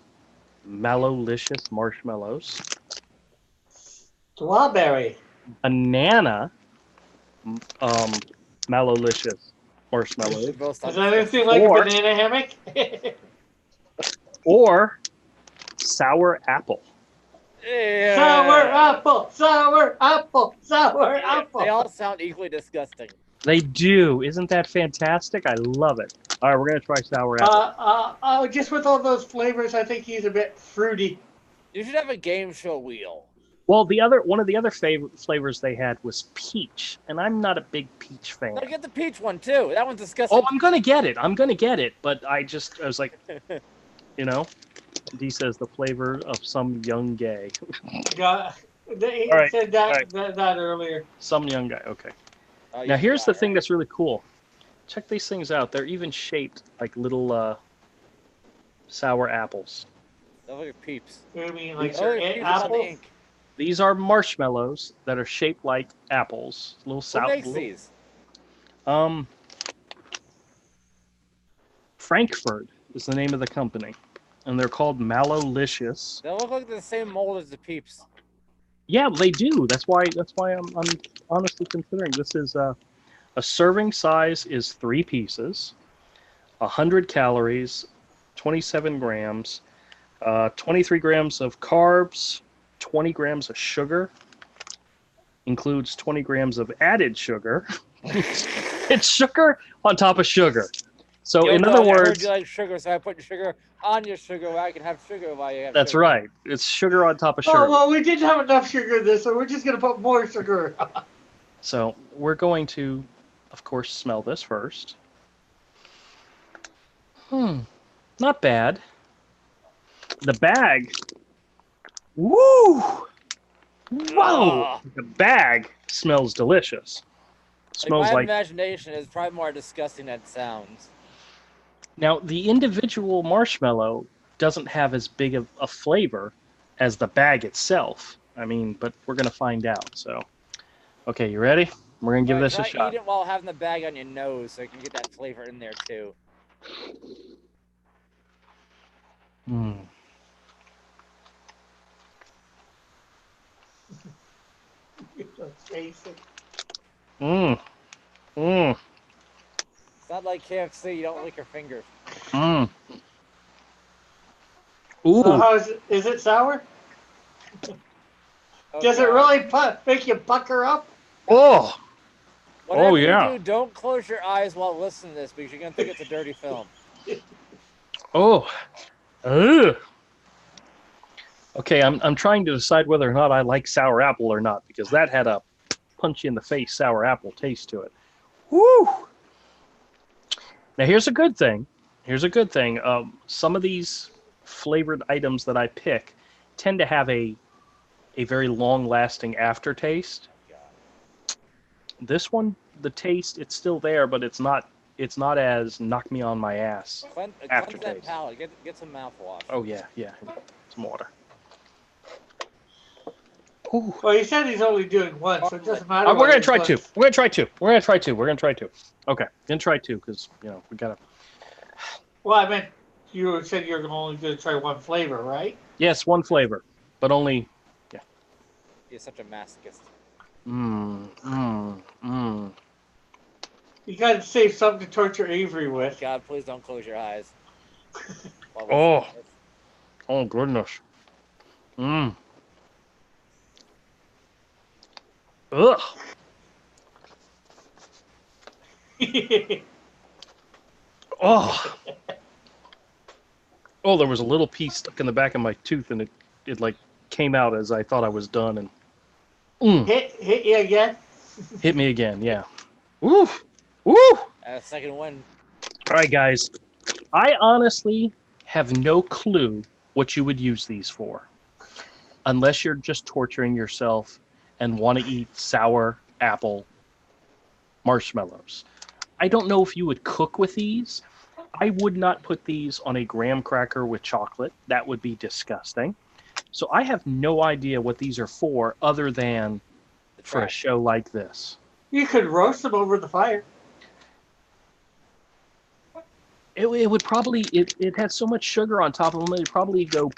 Mallowlicious marshmallows, Strawberry, banana, Mallowlicious marshmallows. Is that anything like a banana hammock? Or sour apple. Yeah. Sour apple, sour apple, sour apple. They all sound equally disgusting. They do. Isn't that fantastic? I love it. All right, we're going to try sour apple. Just with all those flavors, I think he's a bit fruity. You should have a game show wheel. Well, one of the other flavors they had was peach, and I'm not a big peach fan. No, get the peach one too. That one's disgusting. Oh, I'm gonna get it, but I was like, D says the flavor of some young gay. Yeah, he said that earlier. Some young guy. Okay. Now here's the thing that's really cool. Check these things out. They're even shaped like little sour apples. They look like peeps. You mean like apples? These are marshmallows that are shaped like apples. Little sour. Who makes these? Frankfurt is the name of the company, and they're called Mallowlicious. They look like the same mold as the peeps. Yeah, they do. That's why I'm honestly considering this is a serving size is 3 pieces, 100 calories, 27 grams, 23 grams of carbs, 20 grams of sugar, includes 20 grams of added sugar. It's sugar on top of sugar. So in other words, I heard you like sugar, so I put sugar on your sugar where I can have sugar while you have that's sugar. right. It's sugar on top of sugar. Oh, well, we didn't have enough sugar in this, so we're just going to put more sugar. So we're going to, of course, smell this first. Not bad. The bag. Woo! Whoa! The bag smells delicious. Smells my like. Imagination is probably more disgusting than it sounds. Now, the individual marshmallow doesn't have as big of a flavor as the bag itself. I mean, but we're going to find out. So, okay, you ready? We're going to give this a shot. Eat it while having the bag on your nose so you can get that flavor in there, too. It's not like KFC, you don't lick your fingers. Ooh. So how is it? Is it sour? Okay. Does it really make you pucker up? Oh. Whatever yeah. You do, don't close your eyes while listening to this because you're gonna think it's a dirty film. Oh. Ugh. Okay, I'm trying to decide whether or not I like sour apple or not, because that had a punch you in the face sour apple taste to it. Woo! Now here's a good thing. Some of these flavored items that I pick tend to have a very long-lasting aftertaste. This one, the taste, it's still there, but it's not as knock me on my ass aftertaste. Cleanse that palate. Get some mouthwash. Oh yeah. Some water. Ooh. Well, he said he's only doing one, so it doesn't matter. We're gonna try two. We're gonna try two. Okay, gonna try two because we gotta. Well, I meant you said you're only gonna try one flavor, right? Yes, one flavor, but only. Yeah. You're such a masochist. You gotta save something to torture Avery with. God, please don't close your eyes. Oh goodness. Ugh. Oh, there was a little piece stuck in the back of my tooth, and it like came out as I thought I was done, and hit you again. Hit me again, yeah. Woo! Woo! Second one. All right, guys. I honestly have no clue what you would use these for, unless you're just torturing yourself and want to eat sour apple marshmallows. I don't know if you would cook with these. I would not put these on a graham cracker with chocolate. That would be disgusting. So I have no idea what these are for other than for a show like this. You could roast them over the fire. It would probably it has so much sugar on top of them. It'd probably go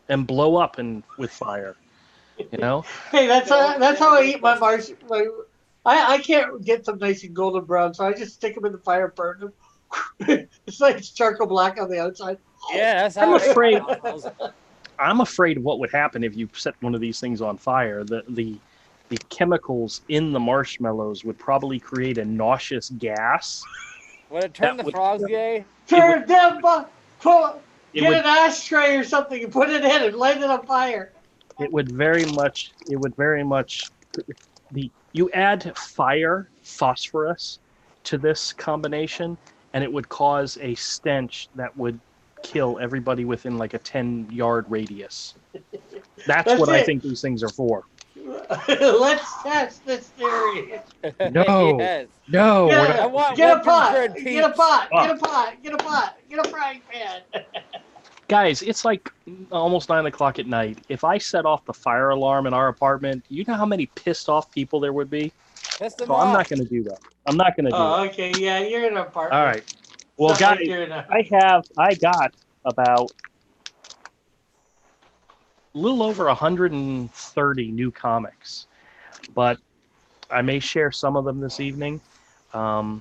and blow up and with fire. You know. Hey, that's how I eat my marshmallows. I can't get them nice and golden brown, so I just stick them in the fire, burn them. It's like charcoal black on the outside. Yeah, that's how I'm afraid of what would happen if you set one of these things on fire. The chemicals in the marshmallows would probably create a nauseous gas. Would it turn the frogs gay? Turn them get an ashtray or something and put it in and light it on fire. It would very much you add fire, phosphorus to this combination, and it would cause a stench that would kill everybody within like a 10-yard radius. That's what I think these things are for. Let's test this theory. No, yes. No. Get a pot. Get a pot. Get a pot. Get a pot. Get a frying pan. Guys, it's like almost 9 o'clock at night. If I set off the fire alarm in our apartment, you know how many pissed off people there would be? So I'm not going to do that. I'm not going to do that. Oh, okay. Yeah, you're in an apartment. All right. Well, guys, I got about a little over 130 new comics, but I may share some of them this evening. I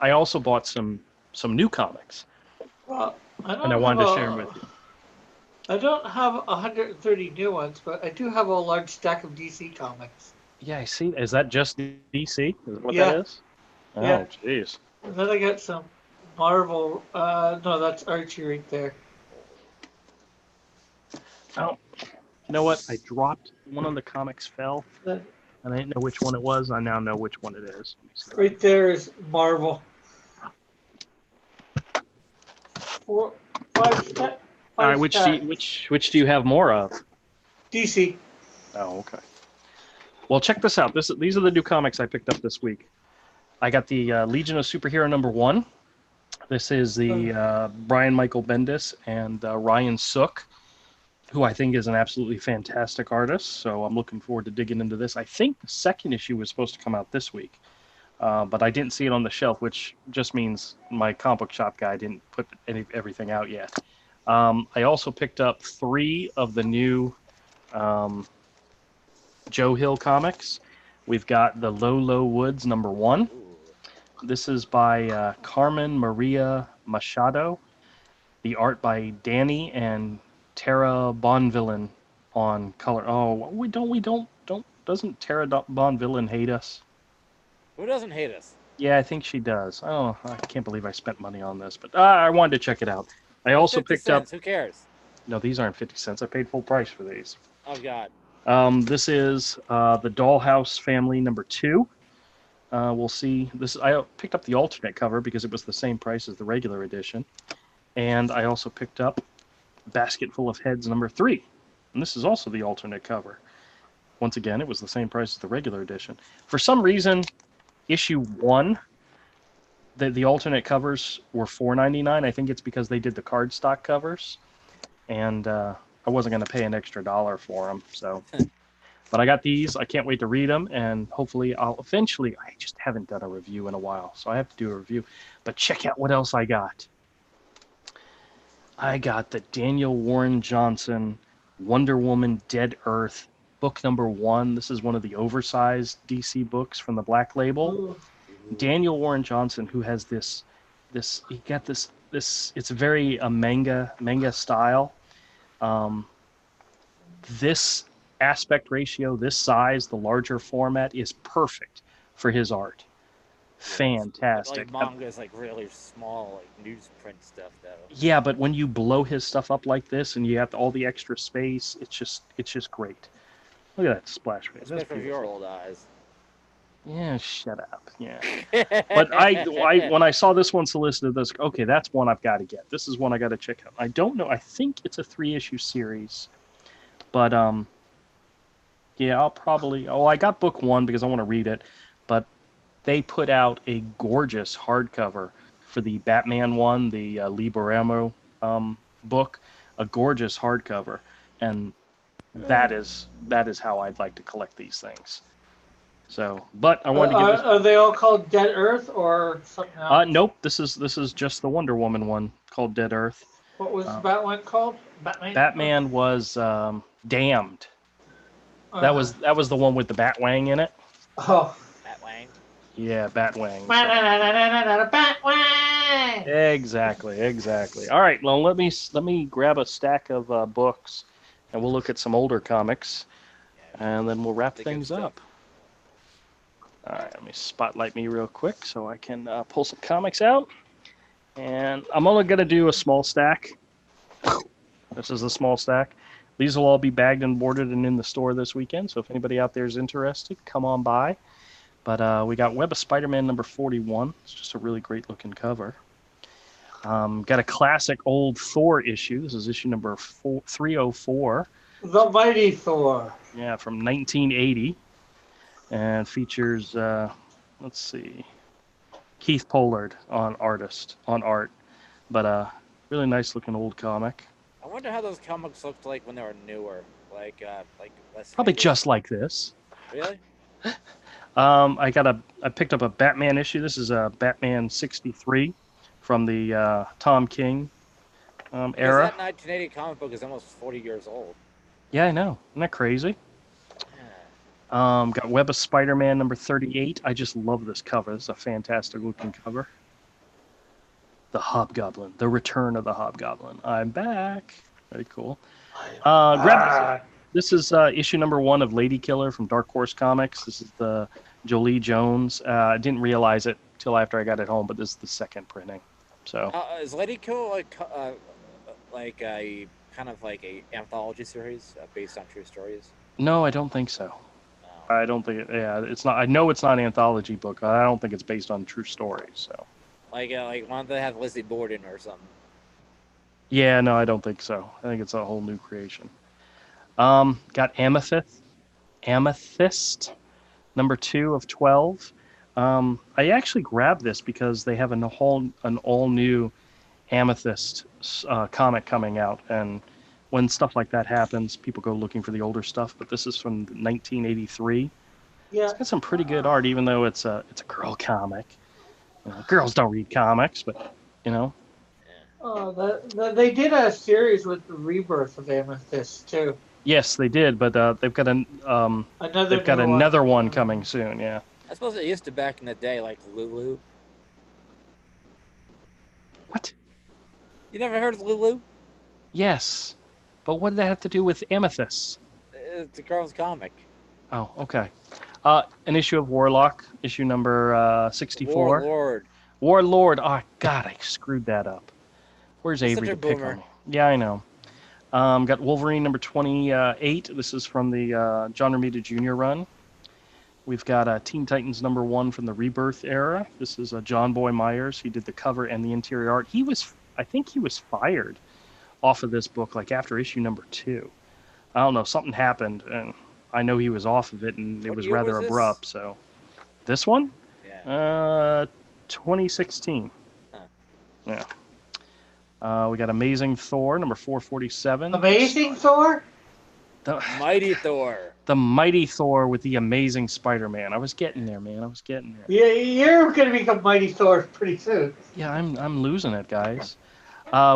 also bought some new comics. Well, I wanted to share them with you. I don't have 130 new ones, but I do have a large stack of DC comics. Yeah, I see. Is that just DC? Is what Yeah. that is? Oh, Yeah. jeez. And then I got some Marvel. No, that's Archie right there. Oh, you know what? I dropped one of the comics fell, and I didn't know which one it was. I now know which one it is. Right there is Marvel. 4, 5, 10. All right, which do you have more of? DC. Oh, okay. Well, check this out. These are the new comics I picked up this week. I got the Legion of Superhero #1. This is the Brian Michael Bendis and Ryan Sook, who I think is an absolutely fantastic artist. So I'm looking forward to digging into this. I think the second issue was supposed to come out this week, but I didn't see it on the shelf, which just means my comic book shop guy didn't put everything out yet. I also picked up 3 of the new Joe Hill comics. We've got the Low Woods #1. This is by Carmen Maria Machado. The art by Danny and Tara Bonvillain on color. Oh, doesn't Tara Bonvillain hate us? Who doesn't hate us? Yeah, I think she does. Oh, I can't believe I spent money on this, but I wanted to check it out. I also picked up. Who cares? No, these aren't 50 cents. I paid full price for these. Oh God. This is the Dollhouse Family #2. We'll see. I picked up the alternate cover because it was the same price as the regular edition, and I also picked up Basket Full of Heads #3, and this is also the alternate cover. Once again, it was the same price as the regular edition. For some reason, issue 1, the alternate covers were $4.99. I think it's because they did the cardstock covers, and I wasn't going to pay an extra $1 for them. So, but I got these. I can't wait to read them, and hopefully I'll eventually. I just haven't done a review in a while, so I have to do a review. But check out what else I got. I got the Daniel Warren Johnson Wonder Woman Dead Earth book #1. This is one of the oversized DC books from the Black Label. Daniel Warren Johnson, who has this, it's very a manga style. This aspect ratio, this size, the larger format is perfect for his art. fantastic. Like manga is like really small, like newsprint stuff though. Yeah, but when you blow his stuff up like this and you have all the extra space, it's just great. Look at that splash page. That's Especially for your old eyes. Yeah, shut up. Yeah. But I when I saw this one solicited, this okay, that's one I've got to get. This is one I got to check out. I don't know. I think it's a 3-issue series, but yeah, I'll probably. Oh, I got book 1 because I want to read it, but they put out a gorgeous hardcover for the Batman one, the Lee Baramo book, a gorgeous hardcover, and that is how I'd like to collect these things. So, but I wanted to give this. Are they all called Dead Earth or something else? Nope. This is just the Wonder Woman one called Dead Earth. What was that one called? Batman. Batman was Damned. That was the one with the Batwang in it. Oh. Batwang. Yeah, Batwang. So. Batwang. Exactly. All right. Well, let me grab a stack of books, and we'll look at some older comics, and then we'll wrap things up. All right, let me spotlight me real quick so I can pull some comics out. And I'm only going to do a small stack. This is a small stack. These will all be bagged and boarded and in the store this weekend, so if anybody out there is interested, come on by. But we got Web of Spider-Man number 41. It's just a really great-looking cover. Got a classic old Thor issue. This is issue number 304. The Mighty Thor. Yeah, from 1980. And features, let's see, Keith Pollard on art, but really nice looking old comic. I wonder how those comics looked like when they were newer, like less. Probably just like this. Really? I picked up a Batman issue. This is a Batman 63 from the Tom King era. That 1980 comic book is almost 40 years old. Yeah, I know. Isn't that crazy? Got Web of Spider-Man number 38. I just love this cover. This is a fantastic looking cover. The Hobgoblin. The Return of the Hobgoblin. I'm back. Very cool. This is issue number 1 of Lady Killer from Dark Horse Comics. This is the Jolie Jones. I didn't realize it till after I got it home, but this is the second printing. So is Lady Killer like a kind of like a anthology series based on true stories? No, I don't think so. I don't think it's not. I know it's not an anthology book. I don't think it's based on true stories. So, like why don't they have Lizzie Borden or something? Yeah, no, I don't think so. I think it's a whole new creation. Got Amethyst, number 2 of 12. I actually grabbed this because they have an all new Amethyst comic coming out, and when stuff like that happens, people go looking for the older stuff. But this is from 1983. Yeah, it's got some pretty good art, even though it's a girl comic. Girls don't read comics, but you know. They did a series with the Rebirth of Amethyst too. Yes, they did, but they've got another one coming soon. Yeah. I suppose it used to back in the day, like Lulu. What? You never heard of Lulu? Yes. But what did that have to do with Amethyst? It's a girl's comic. Oh, okay. An issue of Warlock, issue number 64. Warlord. Oh, God, I screwed that up. Where's Avery to pick on me? Yeah, I know. Got Wolverine number 28. This is from the John Romita Jr. run. We've got Teen Titans number 1 from the Rebirth era. This is John Boy Myers. He did the cover and the interior art. I think he was fired off of this book, like after issue number 2. I don't know, something happened, and I know he was off of it, and it was rather abrupt. So, this one, 2016. Huh. Yeah. We got Amazing Thor number 447. Amazing Thor. The Mighty Thor. The Mighty Thor with the Amazing Spider-Man. I was getting there, man. I was getting there. Yeah, you're gonna become Mighty Thor pretty soon. Yeah, I'm losing it, guys.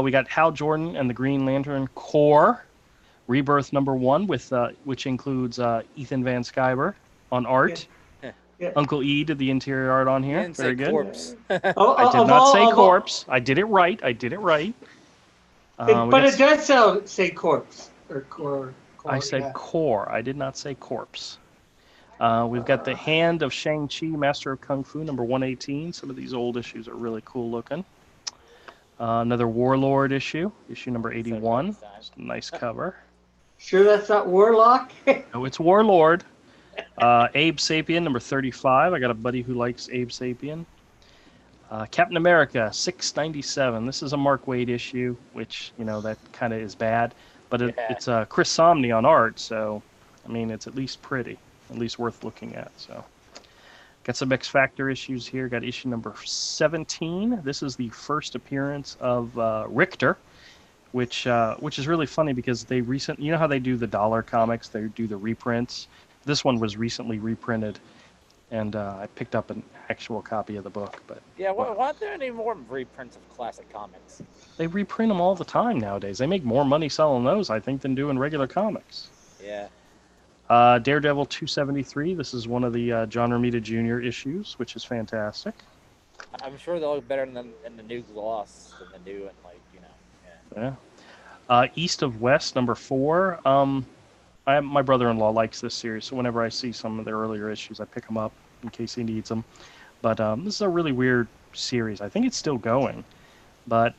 We got Hal Jordan and the Green Lantern Corps, Rebirth number 1, with which includes Ethan Van Sciver on art. Yeah. Uncle E did the interior art on here. Very good. Corpse. I did not say corpse. I did it right. But it does say corpse or core. I said core. I did not say corpse. We've got The Hand of Shang-Chi, Master of Kung Fu, number 118. Some of these old issues are really cool looking. Another Warlord issue number 81. Nice cover. Sure that's not Warlock? No, it's Warlord. Abe Sapien, number 35. I got a buddy who likes Abe Sapien. Captain America, 697. This is a Mark Waid issue, which, that kind of is bad. But it's Chris Samnee on art, so, I mean, it's at least pretty. At least worth looking at, so. Got some X Factor issues here. Got issue number 17. This is the first appearance of Richter, which is really funny because they you know how they do the dollar comics? They do the reprints. This one was recently reprinted, and I picked up an actual copy of the book. But yeah, why aren't there any more reprints of classic comics? They reprint them all the time nowadays. They make more money selling those, I think, than doing regular comics. Yeah. Daredevil 273. This is one of the John Romita Jr. issues, which is fantastic. I'm sure they'll look better in the new gloss than the new and Yeah. East of West, number 4. My brother-in-law likes this series, so whenever I see some of their earlier issues, I pick them up in case he needs them. But this is a really weird series. I think it's still going, but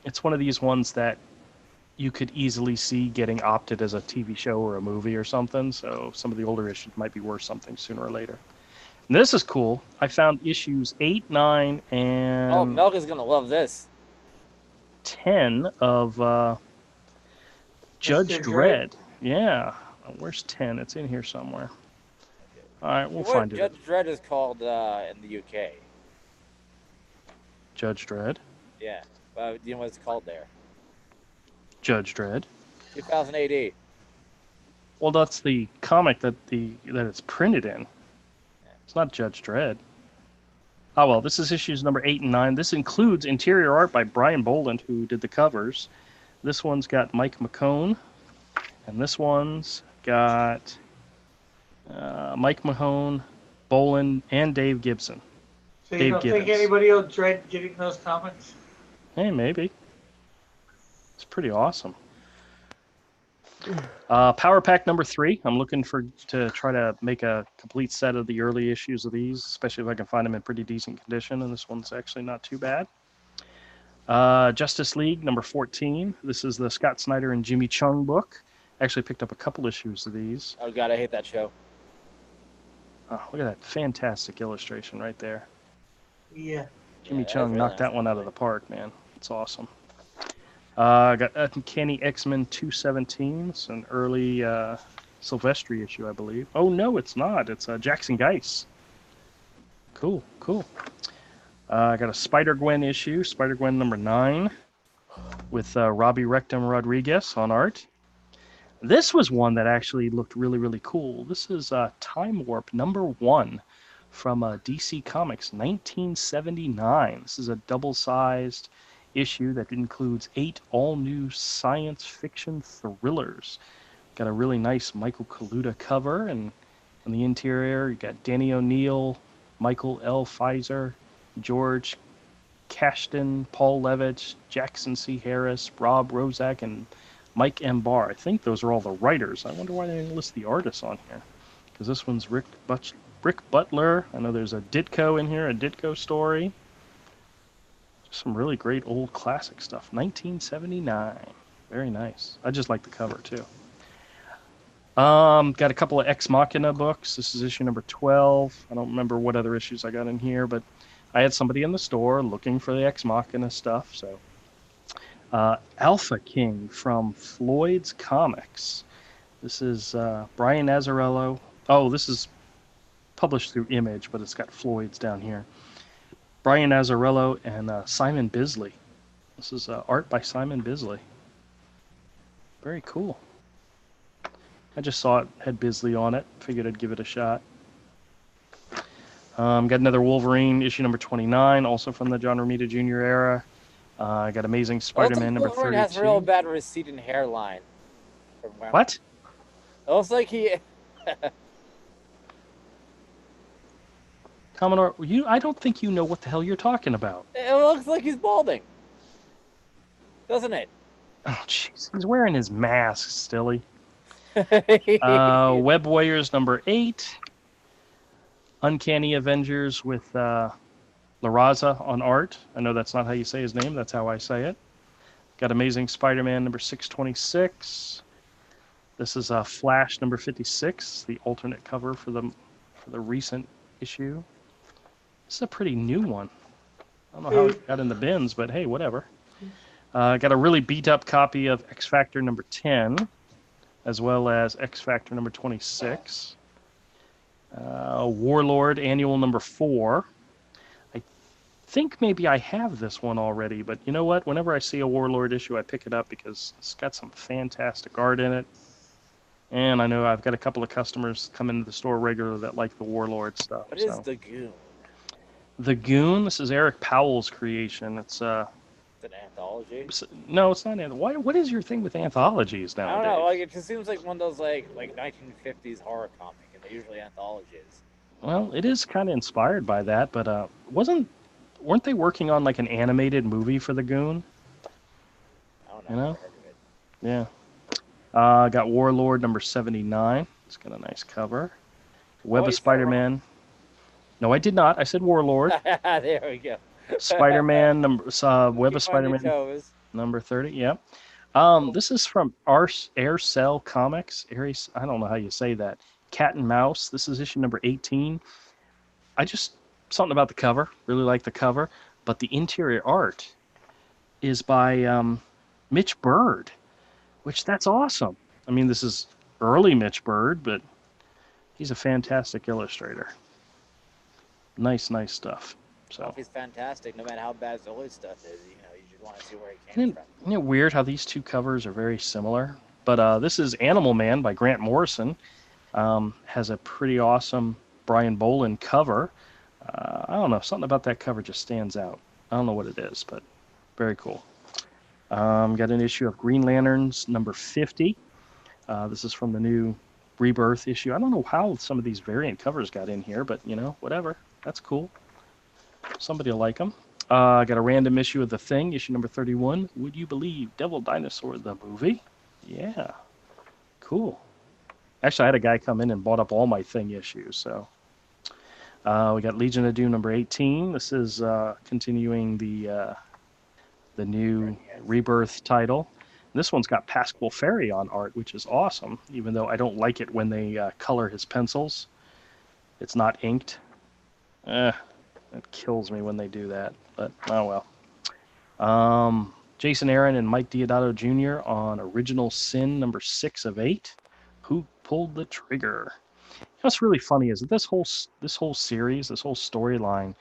it's one of these ones that you could easily see getting opted as a TV show or a movie or something, so some of the older issues might be worth something sooner or later. And this is cool. I found issues 8, 9, and... Oh, Milk is going to love this. 10 of Judge Dredd. Yeah. Where's 10? It's in here somewhere. All right, we'll find it. Judge Dredd is called in the UK. Judge Dredd? Yeah. Do you know what it's called there? Judge Dredd. 2000 AD. Well, that's the comic that it's printed in. It's not Judge Dredd. Oh, well, this is issues number 8 and 9. This includes interior art by Brian Boland, who did the covers. This one's got Mike McCone. And this one's got Mike Mahone, Boland, and Dave Gibson. So you don't think anybody will dread getting those comics? Hey, maybe. It's pretty awesome. Power Pack number 3. I'm looking to try to make a complete set of the early issues of these, especially if I can find them in pretty decent condition, and this one's actually not too bad. Justice League number 14. This is the Scott Snyder and Jimmy Chung book. Actually picked up a couple issues of these. Oh God, I hate that show. Oh, look at that fantastic illustration right there. Yeah. Jimmy Chung knocked that one out of the park, man. It's awesome. Got Uncanny X-Men 217. It's an early Silvestri issue, I believe. Oh, no, it's not. It's Jackson Geiss. Cool. I got a Spider-Gwen issue, Spider-Gwen number 9, with Robbie Rectum Rodriguez on art. This was one that actually looked really, really cool. This is Time Warp number 1 from DC Comics 1979. This is a double-sized issue that includes 8 all-new science fiction thrillers. Got a really nice Michael Kaluta cover, and on the interior you got Danny O'Neill, Michael L. Pfizer, George Cashton, Paul Levitch, Jackson C. Harris, Rob Rozak, and Mike M. Barr. I think those are all the writers. I wonder why they didn't list the artists on here. Because this one's Rick Butler. I know there's a Ditko in here, a Ditko story. Some really great old classic stuff. 1979. Very nice. I just like the cover, too. Got a couple of Ex Machina books. This is issue number 12. I don't remember what other issues I got in here, but I had somebody in the store looking for the Ex Machina stuff, so... Alpha King from Floyd's Comics. This is Brian Azzarello. Oh, this is published through Image, but it's got Floyd's down here. Brian Azzarello and Simon Bisley. This is art by Simon Bisley. Very cool. I just saw it had Bisley on it. Figured I'd give it a shot. Got another Wolverine, issue number 29, also from the John Romita Jr. era. I got Amazing Spider-Man number 32. Wolverine has a real bad receding hairline. What? It looks like he... Commodore, I don't think you know what the hell you're talking about. It looks like he's balding. Doesn't it? Oh, jeez. He's wearing his mask, Stilly. Web Warriors number 8. Uncanny Avengers with La Raza on art. I know that's not how you say his name. That's how I say it. Got Amazing Spider-Man number 626. This is Flash number 56, the alternate cover for the recent issue. This is a pretty new one. I don't know how it got in the bins, but hey, whatever. Got a really beat up copy of X Factor number 10, as well as X Factor number 26. Warlord Annual number 4. I think maybe I have this one already, but you know what? Whenever I see a Warlord issue, I pick it up because it's got some fantastic art in it. And I know I've got a couple of customers come into the store regularly that like the Warlord stuff. What is the Goon? The Goon. This is Eric Powell's creation. It's an anthology. No, it's not. What is your thing with anthologies nowadays? I don't know. Like it just seems like one of those like 1950s horror comic, and they're usually anthologies. Well, it is kind of inspired by that, but weren't they working on like an animated movie for the Goon? I don't know. You know? Heard of it. Yeah. Got Warlord number 79. It's got a nice cover. Web of Spider-Man. No, I did not. I said Warlord. There we go. Spider-Man number Web of Spider-Man number 30. Yep. This is from Aircell Comics. I don't know how you say that. Cat and Mouse. This is issue number 18. Something about the cover. Really like the cover, but the interior art is by Mitch Bird, which that's awesome. I mean, this is early Mitch Bird, but he's a fantastic illustrator. Nice stuff. So he's fantastic, no matter how bad his early stuff is. You just want to see where he came from. Isn't it weird how these two covers are very similar? But this is Animal Man by Grant Morrison. Has a pretty awesome Brian Boland cover. I don't know, something about that cover just stands out. I don't know what it is, but very cool. Got an issue of Green Lanterns number 50. This is from the new Rebirth issue. I don't know how some of these variant covers got in here, but whatever. That's cool. Somebody will like them. Got a random issue of The Thing, issue number 31. Would you believe Devil Dinosaur the movie? Yeah. Cool. Actually, I had a guy come in and bought up all my Thing issues. So we got Legion of Doom number 18. This is continuing the new Rebirth title. This one's got Pascal Ferry on art, which is awesome, even though I don't like it when they color his pencils. It's not inked. It kills me when they do that, but oh well. Jason Aaron and Mike Deodato Jr. on Original Sin number 6 of 8. Who pulled the trigger? What's really funny is that this whole series, this whole storyline,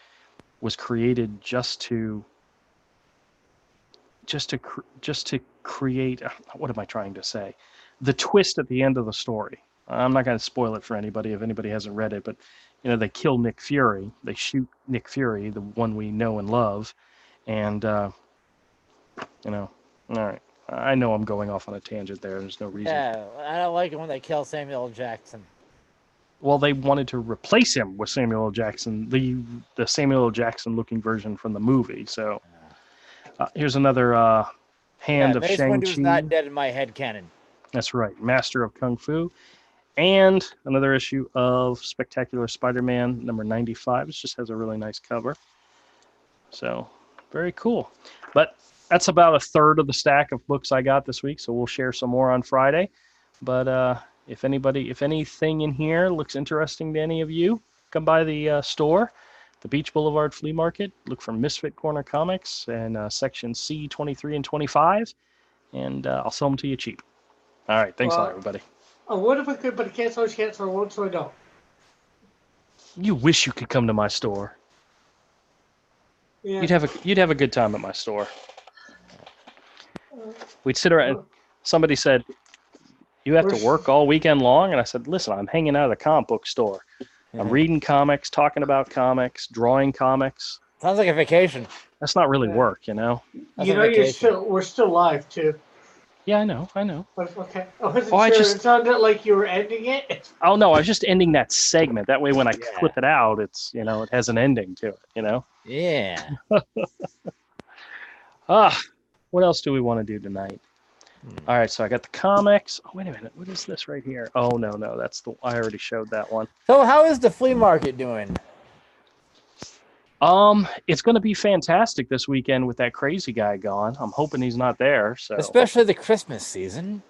was created just to create, what am I trying to say? The twist at the end of the story. I'm not going to spoil it for anybody if anybody hasn't read it, but they kill Nick Fury. They shoot Nick Fury, the one we know and love, and all right. I know I'm going off on a tangent there. There's no reason. Yeah, I don't like it when they kill Samuel L. Jackson. Well, they wanted to replace him with Samuel L. Jackson, the Samuel L. Jackson looking version from the movie. So here's another hand of Shang-Chi. Mace Windu's not dead in my head canon. That's right, Master of Kung Fu. And another issue of Spectacular Spider-Man number 95. It just has a really nice cover. So very cool. But that's about a third of the stack of books I got this week. So we'll share some more on Friday. But if anything in here looks interesting to any of you, come by the store, the Beach Boulevard Flea Market. Look for Misfit Corner Comics and section C 23 and 25, and I'll sell them to you cheap. All right, thanks a lot, everybody. What if I could, but I can't, so I won't, so I don't. You wish you could come to my store. Yeah. You'd have a good time at my store. We'd sit around. Somebody said, "You have to work all weekend long," and I said, "Listen, I'm hanging out at the comic book store. I'm reading comics, talking about comics, drawing comics. Sounds like a vacation. That's not really work, That's we're still live too. Yeah, I know. Okay. It sounded like you were ending it. Oh no, I was just ending that segment. That way, when I clip it out, it's it has an ending to it. Yeah. What else do we want to do tonight? All right, so I got the comics. Oh, wait a minute. What is this right here? Oh, no, that's the... I already showed that one. So how is the flea market doing? It's going to be fantastic this weekend with that crazy guy gone. I'm hoping he's not there. So especially the Christmas season.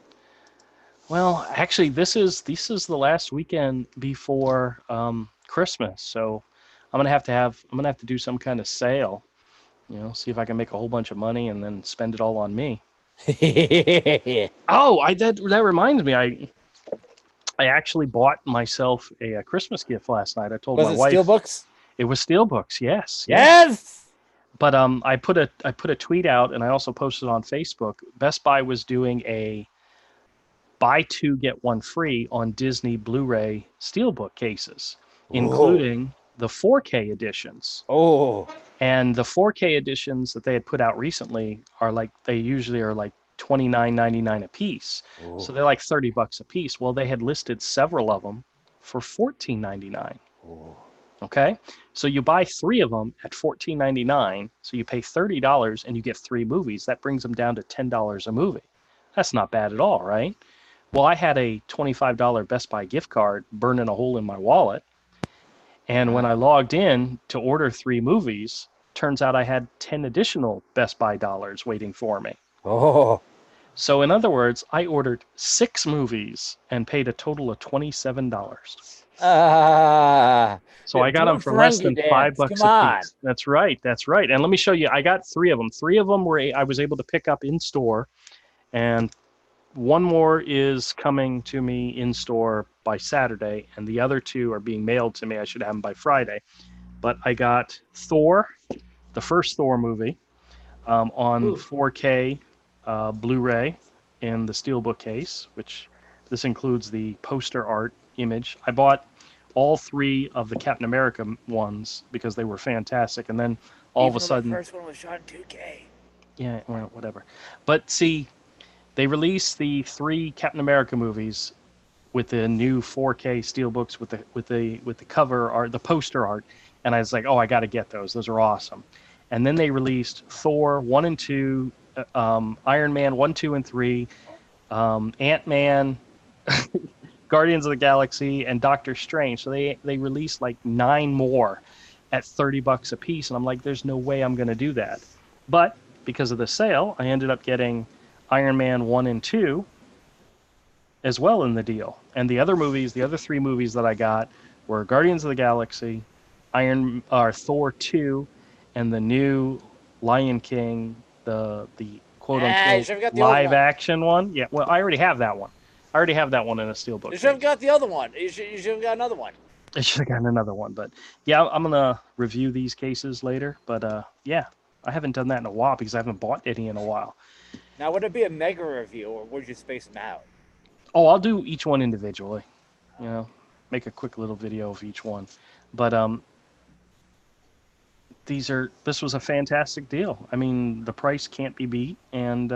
Well, actually, this is the last weekend before Christmas, so I'm gonna have to do some kind of sale. See if I can make a whole bunch of money and then spend it all on me. Oh, that reminds me, I actually bought myself a Christmas gift last night. I told my wife. Was it Steelbooks? It was Steelbooks, yes. Yes. But I put a tweet out, and I also posted on Facebook. Best Buy was doing a buy two get one free on Disney Blu-ray Steelbook cases, including the 4K editions. Oh. And the 4K editions that they had put out recently they usually are like $29.99 a piece. Oh. So they're like $30 a piece. Well, they had listed several of them for $14.99. Oh. Okay, so you buy 3 of them at $14.99. So you pay $30 and you get 3 movies. That brings them down to $10 a movie. That's not bad at all, right? Well, I had a $25 Best Buy gift card burning a hole in my wallet. And when I logged in to order 3 movies, turns out I had 10 additional Best Buy dollars waiting for me. Oh. So in other words, I ordered 6 movies and paid a total of $27. So I got them for less than $5 a piece. That's right. And let me show you. I got 3 of them. 3 of them I was able to pick up in store, and one more is coming to me in store by Saturday, and the other 2 are being mailed to me. I should have them by Friday. But I got Thor, the first Thor movie, on 4K Blu-ray in the Steelbook case, which this includes the poster art image. I bought all 3 of the Captain America ones because they were fantastic, and then all of a sudden, the first one was shot in 2K. Yeah, well, whatever. But see, they released the 3 Captain America movies with the new 4K steelbooks with the cover art, the poster art, and I was like, oh, I got to get those. Those are awesome. And then they released Thor 1 and 2, Iron Man 1, 2, and 3, Ant-Man, Guardians of the Galaxy, and Doctor Strange. So they released like 9 more at $30 a piece, and I'm like, there's no way I'm going to do that. But because of the sale, I ended up getting Iron Man 1 and 2 as well in the deal. And the other 3 movies that I got were Guardians of the Galaxy, Thor 2, and the new Lion King, the quote unquote live action one. Yeah, well, I already have that one. I already have that one in a steelbook. You should have got the other one. You should have got another one. I should have gotten another one, but yeah, I'm gonna review these cases later. But yeah, I haven't done that in a while because I haven't bought any in a while. Now, would it be a mega review, or would you space them out? Oh, I'll do each one individually. Make a quick little video of each one. But this was a fantastic deal. I mean, the price can't be beat, and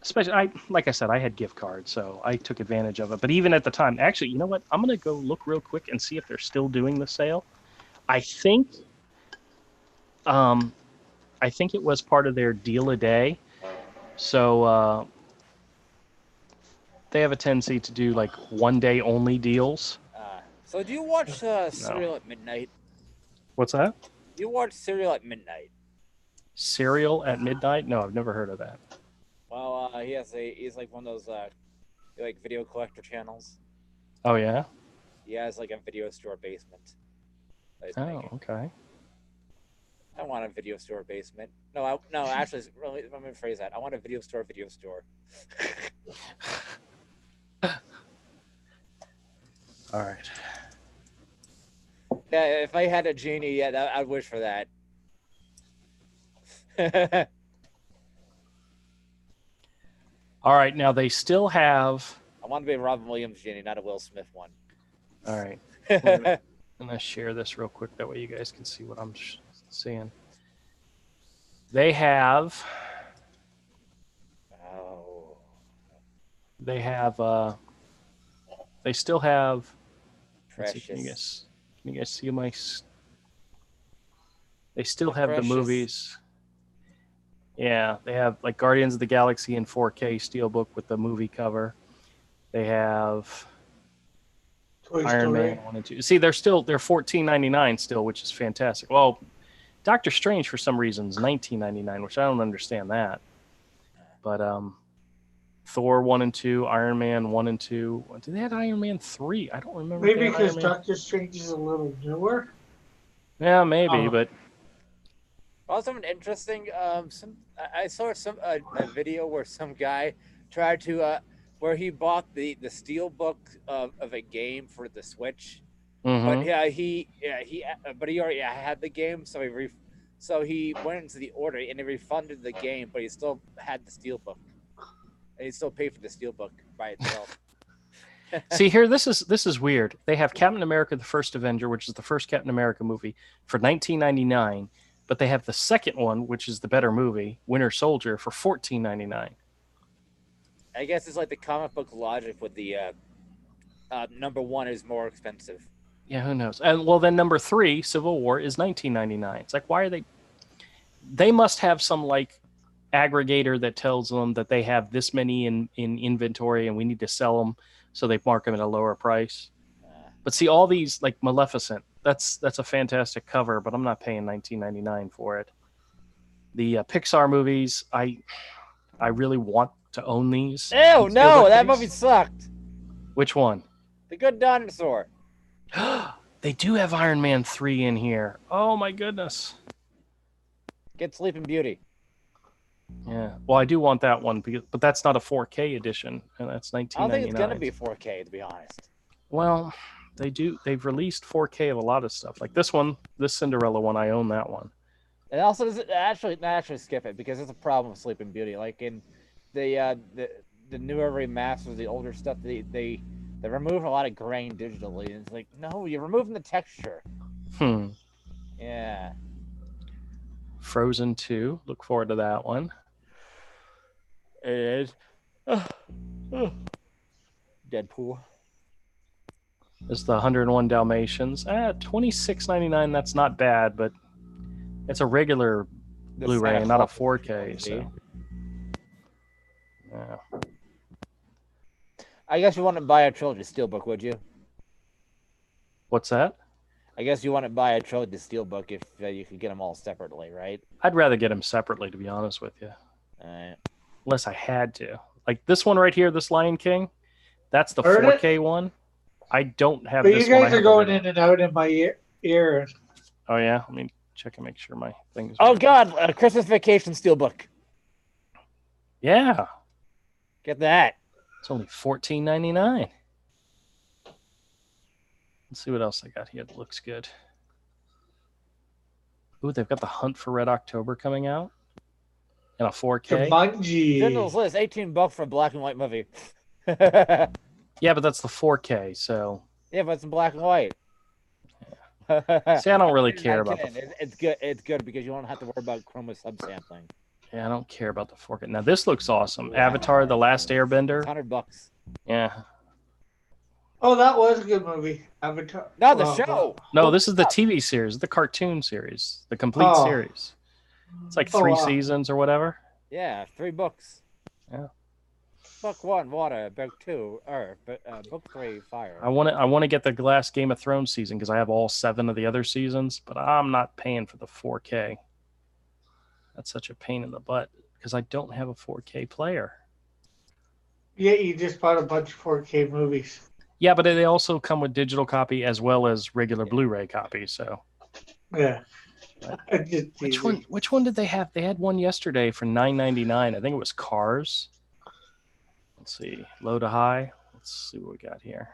especially like I said, I had gift cards, so I took advantage of it. But even at the time, actually, you know what? I'm gonna go look real quick and see if they're still doing the sale. I think it was part of their deal a day. So they have a tendency to do like 1 day only deals. So do you watch Serial at midnight? What's that? Do you watch Serial at midnight? Serial at midnight? No, I've never heard of that. Well, he's like one of those like video collector channels. Oh yeah. He has like a video store basement. Okay. I want a video store basement. No, actually, let me rephrase that. I want a video store. All right. Yeah, if I had a genie, yeah, I'd wish for that. All right, now they still have... I want to be a Robin Williams genie, not a Will Smith one. All right. I'm going to share this real quick. That way you guys can see what I'm seeing. They have... Oh. They have... They still have... Precious. Can you guys see my... They still have the movies Yeah, they have like Guardians of the Galaxy in 4K steelbook with the movie cover. They have Toy Iron Story. Man 1 and 2. See, they're $14.99 still, which is fantastic. Well, Doctor Strange for some reason is $19.99, which I don't understand that. But Thor 1 and 2, Iron Man 1 and 2. Did they have Iron Man 3? I don't remember. Maybe because Doctor Strange is a little newer. Yeah, maybe, but also interesting. I saw a video where some guy tried to where he bought the steel book of a game for the Switch, but but he already had the game, so he went into the order and he refunded the game, but he still had the steel book, and he still paid for the steel book by itself. See here, this is weird. They have Captain America: The First Avenger, which is the first Captain America movie, for $19.99, but they have the second one, which is the better movie, Winter Soldier, for $14.99. I guess it's like the comic book logic with the number one is more expensive. Yeah, who knows? And well, then number 3, Civil War, is $19.99. It's like, why are they? They must have some like aggregator that tells them that they have this many in inventory and we need to sell them, so they mark them at a lower price. But see, all these like Maleficent, that's a fantastic cover, but I'm not paying $19.99 for it. The Pixar movies, I really want to own these. Ew, no, that movie sucked. Which one? The Good Dinosaur. They do have Iron Man 3 in here. Oh my goodness. Get Sleeping Beauty. Yeah. Well, I do want that one, but that's not a 4K edition, and that's $19.99. I don't think it's gonna be 4K, to be honest. Well, they've released 4K of a lot of stuff. Like this one, this Cinderella one, I own that one. And also, actually skip it because it's a problem with Sleeping Beauty. Like in the newer remasters, the older stuff, they remove a lot of grain digitally, and it's like, no, you're removing the texture. Yeah. Frozen 2. Look forward to that one. It is. Deadpool. There's the 101 Dalmatians. $26.99. That's not bad, but it's a regular Blu-ray and not a 4K. So. Yeah. I guess you wouldn't buy a trilogy steelbook, would you? What's that? I guess you wouldn't buy a trilogy steelbook if you could get them all separately, right? I'd rather get them separately, to be honest with you. Unless I had to. Like this one right here, this Lion King, that's the 4K one. I don't have this one. But you guys are going in and out in my ear. Oh, yeah? Let me check and make sure my thing's... Oh, God! A Christmas Vacation steelbook. Yeah. Get that. It's only $14.99. Let's see what else I got here that looks good. Ooh, they've got The Hunt for Red October coming out in a 4K. General's list, $18 for a black and white movie. Yeah, but that's the 4K, so... Yeah, but it's in black and white. Yeah. See, I don't really care about the... It's good. It's good because you don't have to worry about chroma subsampling. Yeah, I don't care about the 4K. Now, this looks awesome. Yeah. Avatar, The Last Airbender. $100. Yeah. Oh, that was a good movie. Avatar. No, the show. No, this is the TV series, the cartoon series, the complete series. It's like 3 seasons or whatever. Yeah, 3 books. Yeah. Book 1, water. Book 2, earth. Book 3, fire. I want to get the last Game of Thrones season because I have all 7 of the other seasons, but I'm not paying for the 4K. That's such a pain in the butt because I don't have a 4K player. Yeah, you just bought a bunch of 4K movies. Yeah, but they also come with digital copy as well as regular Blu-ray copy. So. Yeah. Which one did they have? They had one yesterday for $9.99. I think it was Cars. Let's see, low to high. Let's see what we got here.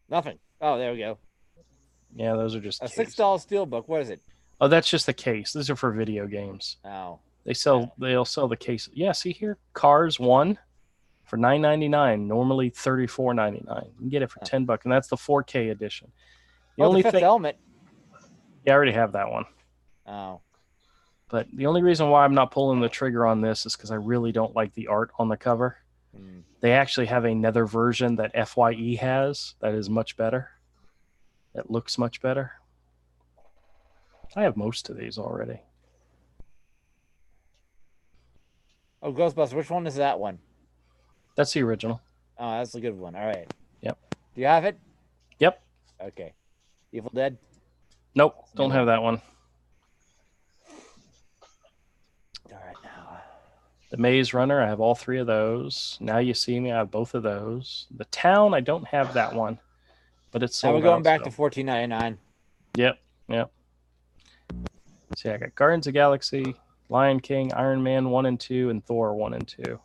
Nothing. Oh, there we go. Yeah, those are just a $6 steelbook. What is it? Oh, that's just the case. These are for video games. Oh. They'll sell the case. Yeah, see here, Cars 1 for $9.99. Normally $34.99. You can get it for $10, and that's the 4K edition. The only Fifth Element. Yeah, I already have that one. Oh. But the only reason why I'm not pulling the trigger on this is because I really don't like the art on the cover. They actually have another version that FYE has that is much better. That looks much better. I have most of these already. Oh, Ghostbusters. Which one is that one? That's the original. Oh, that's a good one. All right. Yep. Do you have it? Yep. Okay. Evil Dead? Nope, don't have that one. All right, now. The Maze Runner, I have all 3 of those. Now You See Me, I have both of those. The Town, I don't have that one, but it's sold Now we're going out, back so. to $14.99. Yep. See, I got Guardians of the Galaxy, Lion King, Iron Man 1 and 2, and Thor 1 and 2.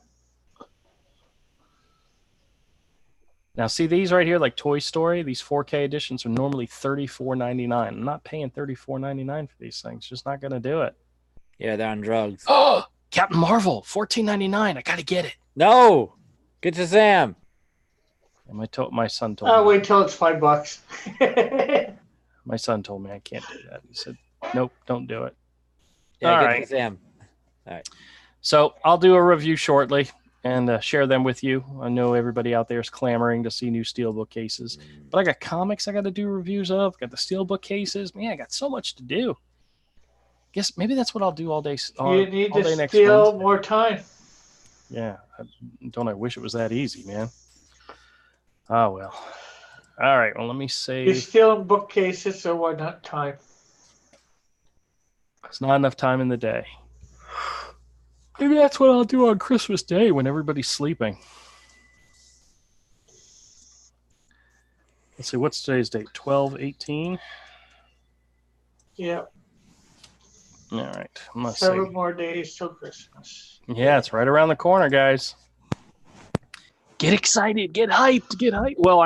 Now, see these right here, like Toy Story, these 4K editions are normally $34.99. I'm not paying $34.99 for these things. Just not going to do it. Yeah, they're on drugs. Oh, Captain Marvel, $14.99. I got to get it. No! Get Shazam! And my son told me. Wait till it's $5. My son told me I can't do that. He said, nope, don't do it. Yeah, All get right. Shazam. All right. So I'll do a review shortly and share them with you. I know everybody out there is clamoring to see new Steelbook cases, but I got comics I got to do reviews of. Got the Steelbook cases. Man, I got so much to do. Guess maybe that's what I'll do all day. You need all to day next steal Wednesday. more time. Yeah, don't I wish it was that easy, man. Oh well. All right. Well, let me save. You're stealing bookcases, so why not time? It's not enough time in the day. Maybe that's what I'll do on Christmas Day when everybody's sleeping. Let's see, what's today's date? 12/18? Yeah. All right. I'm gonna 7 more days till Christmas. Yeah, it's right around the corner, guys. Get excited. Get hyped. Get hyped. Well,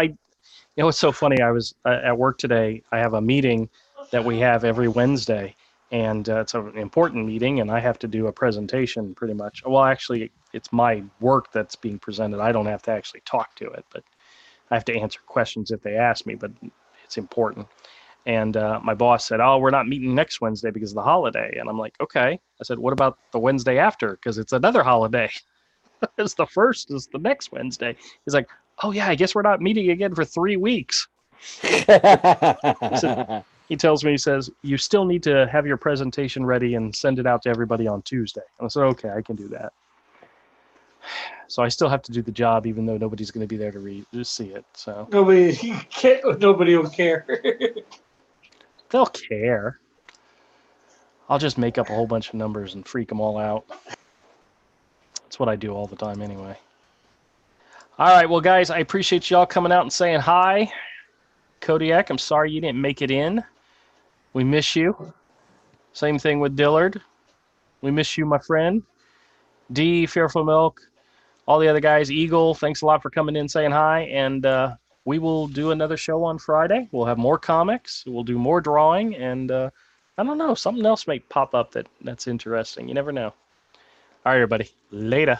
it's so funny. I was at work today. I have a meeting that we have every Wednesday. And it's an important meeting, and I have to do a presentation pretty much. Well, actually, it's my work that's being presented. I don't have to actually talk to it, but I have to answer questions if they ask me, but it's important. And my boss said, oh, we're not meeting next Wednesday because of the holiday. And I'm like, okay. I said, what about the Wednesday after? Because it's another holiday. It's the first is the next Wednesday. He's like, oh, yeah, I guess we're not meeting again for 3 weeks. He tells me, he says, you still need to have your presentation ready and send it out to everybody on Tuesday. And I said, okay, I can do that. So I still have to do the job, even though nobody's going to be there to see it. So nobody will care. They'll care. I'll just make up a whole bunch of numbers and freak them all out. That's what I do all the time anyway. All right, well, guys, I appreciate y'all coming out and saying hi. Kodiak, I'm sorry you didn't make it in. We miss you. Same thing with Dillard. We miss you, my friend. D, Fearful Milk, all the other guys. Eagle, thanks a lot for coming in saying hi. And we will do another show on Friday. We'll have more comics. We'll do more drawing. And I don't know, something else may pop up that's interesting. You never know. All right, everybody. Later.